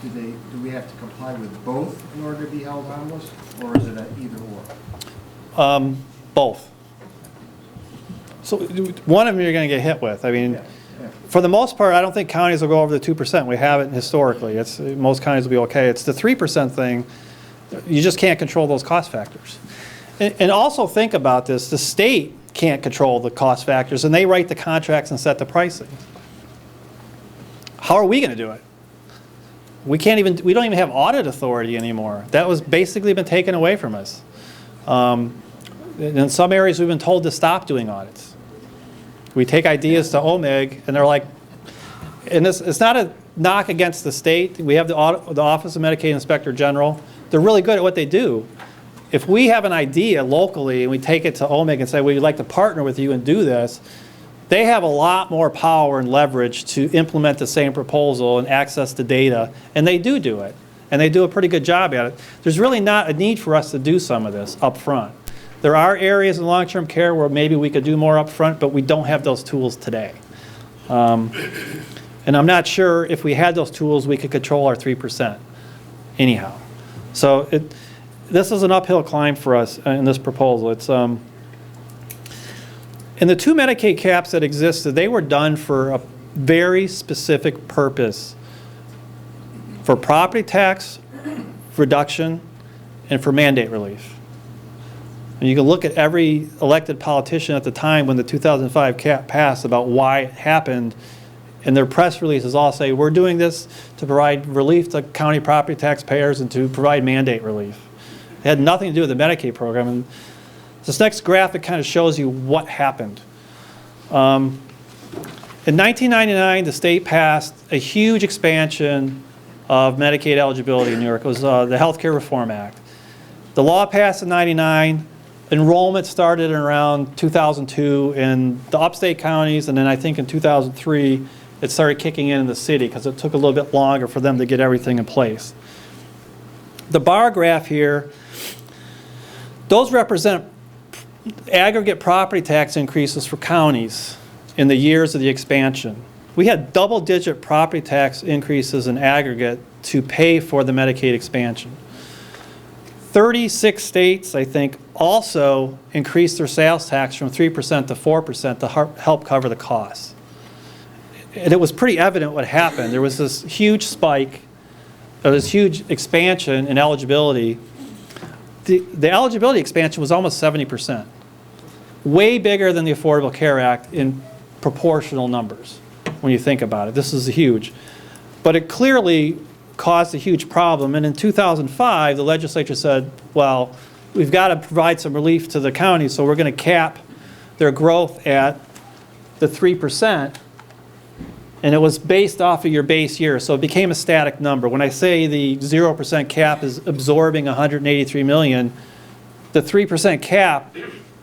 do we have to comply with both in order to be held harmless, or is it an either or? Both. So one of them you're going to get hit with. I mean, for the most part, I don't think counties will go over the 2%. We haven't historically. Most counties will be okay. It's the 3% thing. You just can't control those cost factors. And also think about this. The state can't control the cost factors, and they write the contracts and set the pricing. How are we going to do it? We don't even have audit authority anymore. That was basically been taken away from us. In some areas, we've been told to stop doing audits. We take ideas to OMIG, and they're like, and it's not a knock against the state. We have the Office of Medicaid Inspector General. They're really good at what they do. If we have an idea locally and we take it to OMIG and say, we'd like to partner with you and do this, they have a lot more power and leverage to implement the same proposal and access the data, and they do it. And they do a pretty good job at it. There's really not a need for us to do some of this up front. There are areas in long-term care where maybe we could do more up front, but we don't have those tools today. And I'm not sure if we had those tools, we could control our 3% anyhow. So this is an uphill climb for us in this proposal. It's and the two Medicaid caps that existed, they were done for a very specific purpose: for property tax reduction and for mandate relief. And you can look at every elected politician at the time when the 2005 cap passed about why it happened, and their press releases all say, we're doing this to provide relief to county property taxpayers and to provide mandate relief. It had nothing to do with the Medicaid program. And this next graphic kind of shows you what happened. In 1999, the state passed a huge expansion of Medicaid eligibility in New York. It was the Health Care Reform Act. The law passed in 99. Enrollment started in around 2002 in the upstate counties, and then I think in 2003, it started kicking in the city because it took a little bit longer for them to get everything in place. The bar graph here, those represent aggregate property tax increases for counties in the years of the expansion. We had double-digit property tax increases in aggregate to pay for the Medicaid expansion. 36 states, I think, also increased their sales tax from 3% to 4% to help cover the costs. And it was pretty evident what happened. There was this huge spike, this huge expansion in eligibility. The eligibility expansion was almost 70%, way bigger than the Affordable Care Act in proportional numbers when you think about it. This is huge. But it clearly caused a huge problem. And in 2005, the legislature said, well, we've got to provide some relief to the counties, so we're going to cap their growth at the 3%. And it was based off of your base year, so it became a static number. When I say the 0% cap is absorbing $183 million, the 3% cap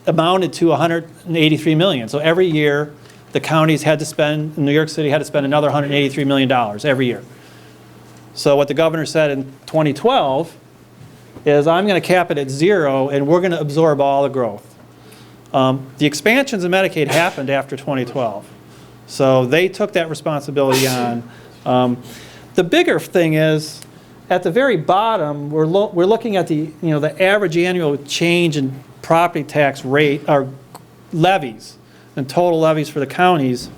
amounted to $183 million. So every year, the counties had to spend, New York City had to spend another $183 million every year. So what the governor said in 2012 is, I'm going to cap it at 0, and we're going to absorb all the growth. The expansions of Medicaid happened after 2012. So they took that responsibility on. The bigger thing is, at the very bottom, we're looking at the average annual change in property tax rate, or levies, and total levies for the counties.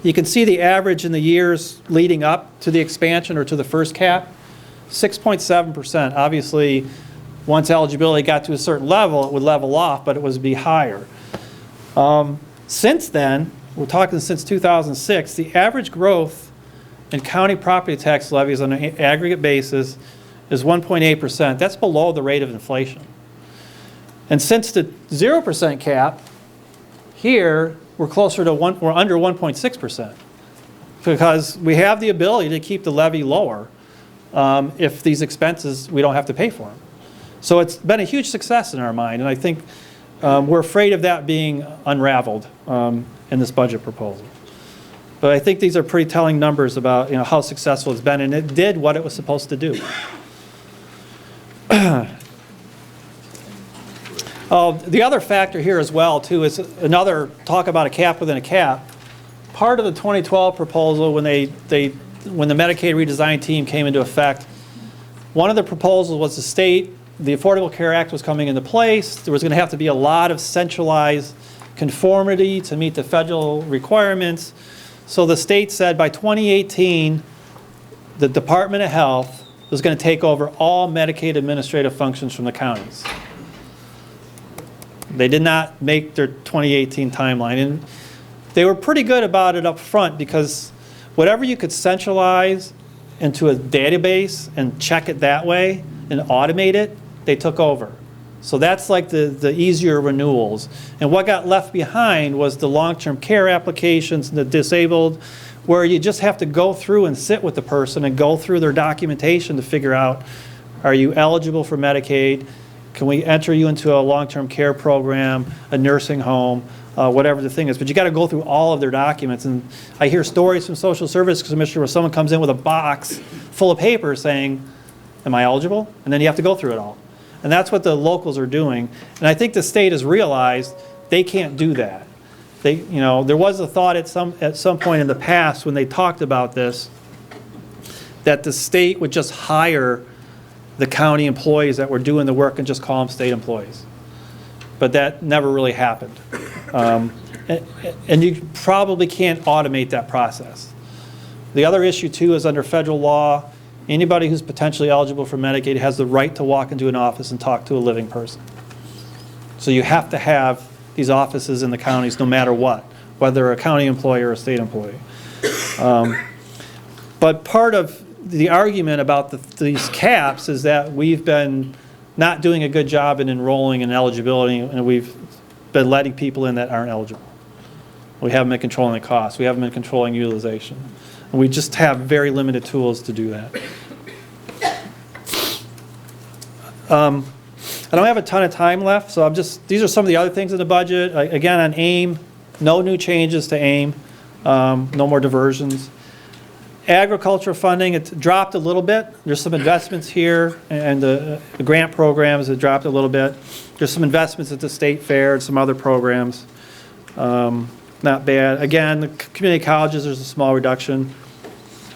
You can see the average in the years leading up to the expansion or to the first cap, 6.7%. Obviously, once eligibility got to a certain level, it would level off, but it would be higher. Since then, we're talking since 2006, the average growth in county property tax levies on an aggregate basis is 1.8%. That's below the rate of inflation. And since the 0% cap, here we're closer to we're under 1.6%, because we have the ability to keep the levy lower if these expenses, we don't have to pay for them. So it's been a huge success in our mind, and I think we're afraid of that being unraveled in this budget proposal. But I think these are pretty telling numbers about how successful it's been, and it did what it was supposed to do. The other factor here as well, too, is another talk about a cap within a cap. Part of the 2012 proposal, when the Medicaid Redesign team came into effect, one of the proposals was the Affordable Care Act was coming into place. There was going to have to be a lot of centralized conformity to meet the federal requirements. So the state said by 2018, the Department of Health was going to take over all Medicaid administrative functions from the counties. They did not make their 2018 timeline, and they were pretty good about it up front, because whatever you could centralize into a database and check it that way and automate it, they took over. So that's like the easier renewals. And what got left behind was the long-term care applications and the disabled, where you just have to go through and sit with the person and go through their documentation to figure out, are you eligible for Medicaid? Can we enter you into a long-term care program, a nursing home, whatever the thing is? But you got to go through all of their documents. And I hear stories from Social Service Commissioner where someone comes in with a box full of papers saying, am I eligible? And then you have to go through it all. And that's what the locals are doing. And I think the state has realized they can't do that. There was a thought at some point in the past when they talked about this, that the state would just hire the county employees that were doing the work and just call them state employees. But that never really happened. And you probably can't automate that process. The other issue, too, is under federal law, anybody who's potentially eligible for Medicaid has the right to walk into an office and talk to a living person. So you have to have these offices in the counties no matter what, whether a county employee or a state employee. But part of the argument about these caps is that we've been not doing a good job in enrolling in eligibility, and we've been letting people in that aren't eligible. We haven't been controlling the costs. We haven't been controlling utilization. And we just have very limited tools to do that. I don't have a ton of time left, so these are some of the other things in the budget. Again, on AIM, no new changes to AIM, no more diversions. Agriculture funding, it dropped a little bit. There's some investments here, and the grant programs have dropped a little bit. There's some investments at the state fair and some other programs. Not bad. Again, the community colleges, there's a small reduction.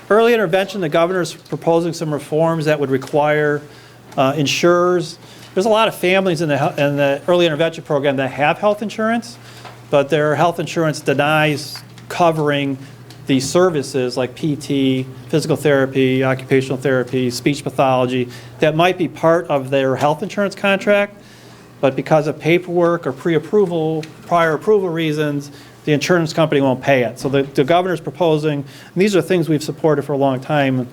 Early intervention, the governor's proposing some reforms that would require insurers. There's a lot of families in the early intervention program that have health insurance, but their health insurance denies covering these services like PT, physical therapy, occupational therapy, speech pathology, that might be part of their health insurance contract, but because of paperwork or prior approval reasons, the insurance company won't pay it. So the governor's proposing, and these are things we've supported for a long time,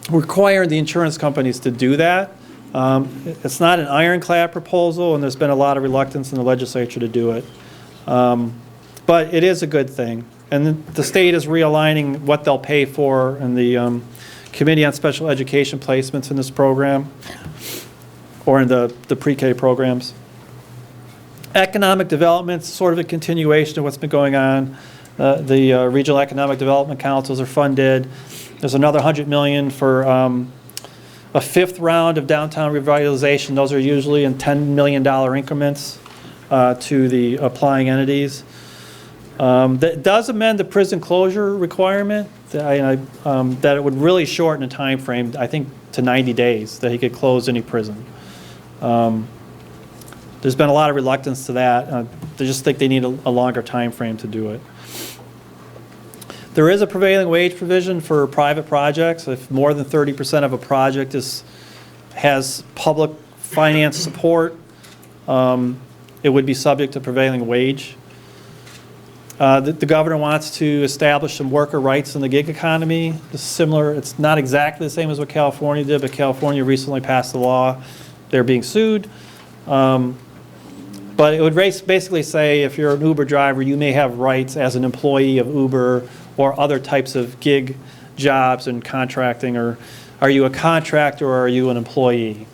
requiring the insurance companies to do that. It's not an ironclad proposal, and there's been a lot of reluctance in the legislature to do it. But it is a good thing. And the state is realigning what they'll pay for in the Committee on Special Education Placements in this program, or in the pre-K programs. Economic development, sort of a continuation of what's been going on. The Regional Economic Development Councils are funded. There's another $100 million for a fifth round of downtown revitalization. Those are usually in $10 million increments to the applying entities. That does amend the prison closure requirement, that it would really shorten the time frame, I think, to 90 days, that he could close any prison. There's been a lot of reluctance to that. They just think they need a longer time frame to do it. There is a prevailing wage provision for private projects. If more than 30% of a project has public finance support, it would be subject to prevailing wage. The governor wants to establish some worker rights in the gig economy. It's similar, it's not exactly the same as what California did, but California recently passed a law. They're being sued. But it would basically say if you're an Uber driver, you may have rights as an employee of Uber or other types of gig jobs and contracting, or are you a contractor or are you an employee?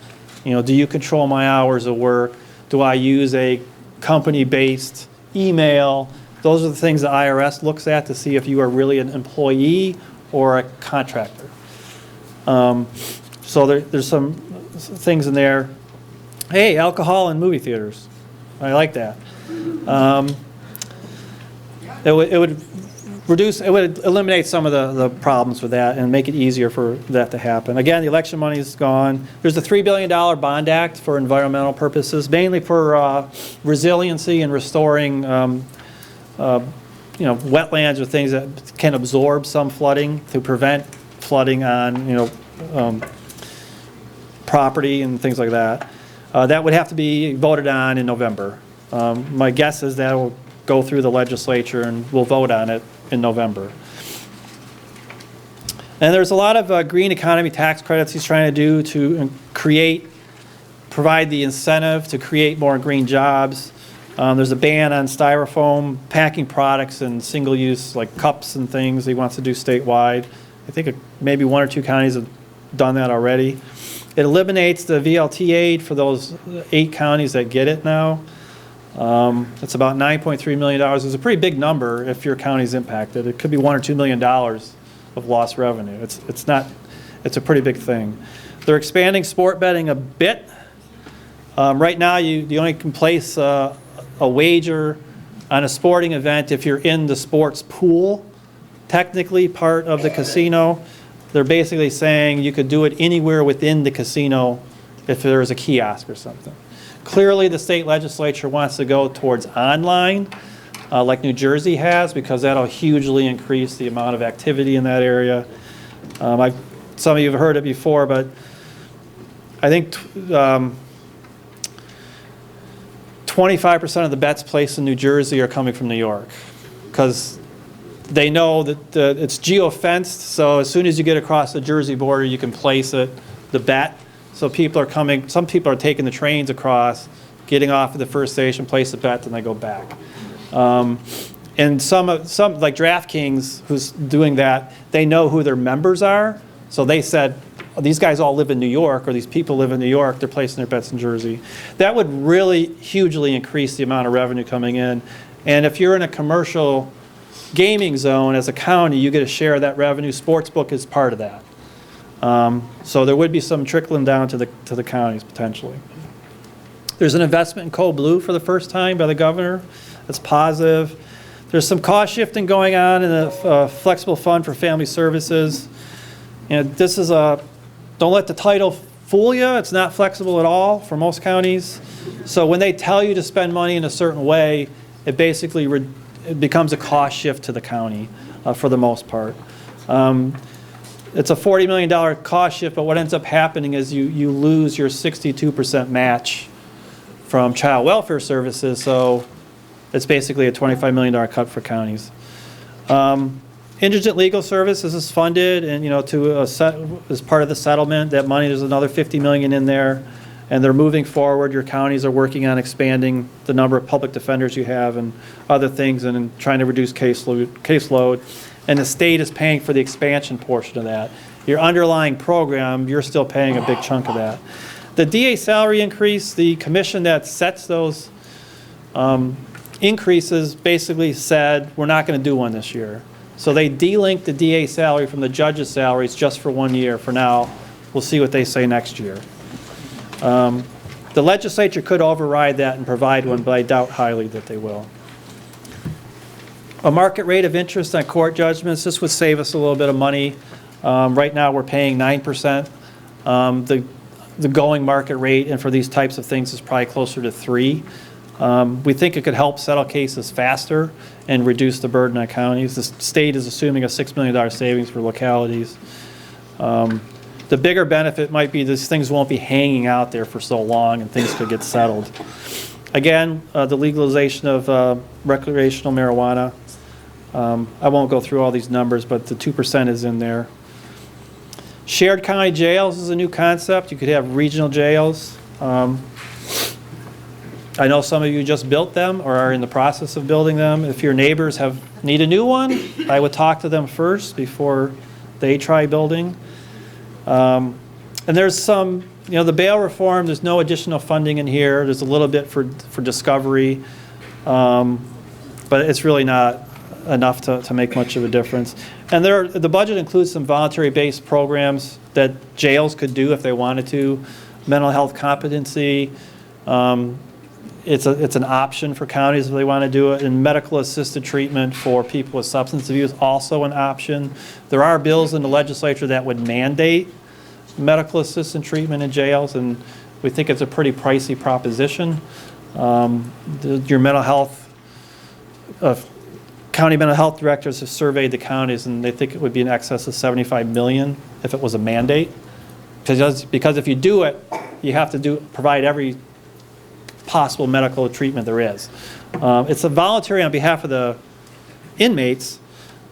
You know, do you control my hours of work? Do I use a company-based email? Those are the things the IRS looks at to see if you are really an employee or a contractor. So there's some things in there. Hey, alcohol in movie theaters. I like that. It would eliminate some of the problems with that and make it easier for that to happen. Again, the election money is gone. There's a $3 billion bond act for environmental purposes, mainly for resiliency and restoring wetlands or things that can absorb some flooding to prevent flooding on property and things like that. That would have to be voted on in November. My guess is that will go through the legislature and we'll vote on it in November. And there's a lot of green economy tax credits he's trying to do to provide the incentive to create more green jobs. There's a ban on styrofoam packing products and single-use like cups and things he wants to do statewide. I think maybe 1 or 2 counties have done that already. It eliminates the VLT aid for those 8 counties that get it now. It's about $9.3 million. It's a pretty big number if your county's impacted. It could be $1 or $2 million of lost revenue. It's a pretty big thing. They're expanding sport betting a bit. Right now, you only can place a wager on a sporting event if you're in the sports pool, technically part of the casino. They're basically saying you could do it anywhere within the casino if there's a kiosk or something. Clearly, the state legislature wants to go towards online, like New Jersey has, because that'll hugely increase the amount of activity in that area. Some of you have heard it before, but I think 25% of the bets placed in New Jersey are coming from New York, because they know that it's geo-fenced, so as soon as you get across the Jersey border, you can place the bet. So people are coming, some people are taking the trains across, getting off at the first station, place a bet, and they go back. And some like DraftKings, who's doing that, they know who their members are. So they said, these guys all live in New York, or these people live in New York, they're placing their bets in Jersey. That would really hugely increase the amount of revenue coming in. And if you're in a commercial gaming zone as a county, you get a share of that revenue. Sportsbook is part of that. So there would be some trickling down to the counties potentially. There's an investment in Code Blue for the first time by the governor. That's positive. There's some cost shifting going on in the flexible fund for family services. And this is don't let the title fool you. It's not flexible at all for most counties. So when they tell you to spend money in a certain way, it basically it becomes a cost shift to the county for the most part. It's a $40 million cost shift, but what ends up happening is you lose your 62% match from child welfare services, so it's basically a $25 million cut for counties. Indigent legal services is funded, and as part of the settlement, that money, there's another $50 million in there, and they're moving forward. Your counties are working on expanding the number of public defenders you have and other things, and trying to reduce caseload. And the state is paying for the expansion portion of that. Your underlying program, you're still paying a big chunk of that. The DA salary increase, the commission that sets those increases basically said, we're not going to do one this year. So they delinked the DA salary from the judges' salaries just for 1 year for now. We'll see what they say next year. The legislature could override that and provide one, but I doubt highly that they will. A market rate of interest on court judgments. This would save us a little bit of money. Right now we're paying 9%. The going market rate, and for these types of things, is probably closer to 3%. We think it could help settle cases faster and reduce the burden on counties. The state is assuming a $6 million savings for localities. The bigger benefit might be these things won't be hanging out there for so long and things could get settled. Again, the legalization of recreational marijuana. I won't go through all these numbers, but the 2% is in there. Shared county jails is a new concept. You could have regional jails. I know some of you just built them or are in the process of building them. If your neighbors need a new one, I would talk to them first before they try building. And there's some, the bail reform, there's no additional funding in here. There's a little bit for discovery, but it's really not enough to make much of a difference. And the budget includes some voluntary-based programs that jails could do if they wanted to. Mental health competency, it's an option for counties if they want to do it. And medical assisted treatment for people with substance abuse, also an option. There are bills in the legislature that would mandate medical assisted treatment in jails, and we think it's a pretty pricey proposition. Your mental health, county mental health directors have surveyed the counties, and they think it would be in excess of $75 million if it was a mandate. Because if you do it, you have to provide every possible medical treatment there is. It's a voluntary on behalf of the inmates,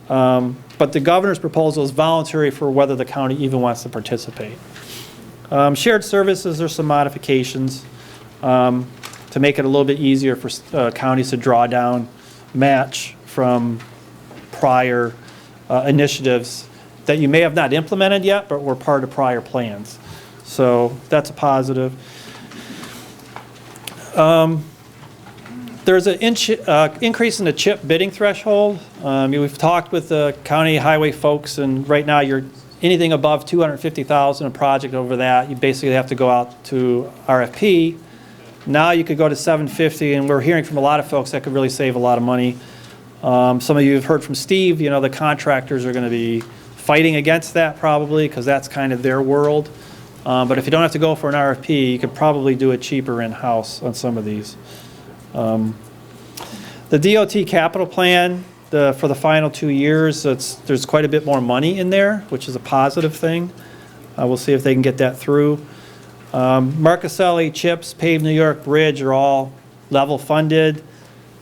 but the governor's proposal is voluntary for whether the county even wants to participate. Shared services, there's some modifications to make it a little bit easier for counties to draw down match from prior initiatives that you may have not implemented yet, but were part of prior plans. So that's a positive. There's an increase in the CHIP bidding threshold. We've talked with the county highway folks, and right now anything above $250,000 a project over that, you basically have to go out to RFP. Now you could go to $750,000, and we're hearing from a lot of folks that could really save a lot of money. Some of you have heard from Steve, the contractors are going to be fighting against that probably because that's kind of their world. But if you don't have to go for an RFP, you could probably do it cheaper in-house on some of these. The DOT capital plan for the final 2 years, there's quite a bit more money in there, which is a positive thing. We'll see if they can get that through. Marcaselli, CHIPS, Paved New York Bridge are all level funded.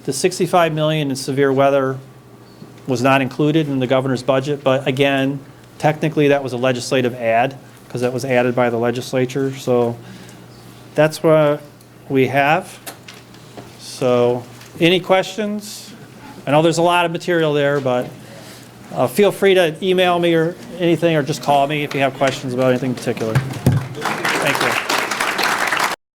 The $65 million in severe weather was not included in the governor's budget, but again, technically that was a legislative add because that was added by the legislature. So that's what we have. So any questions? I know there's a lot of material there, but feel free to email me or anything, or just call me if you have questions about anything in particular. Thank you.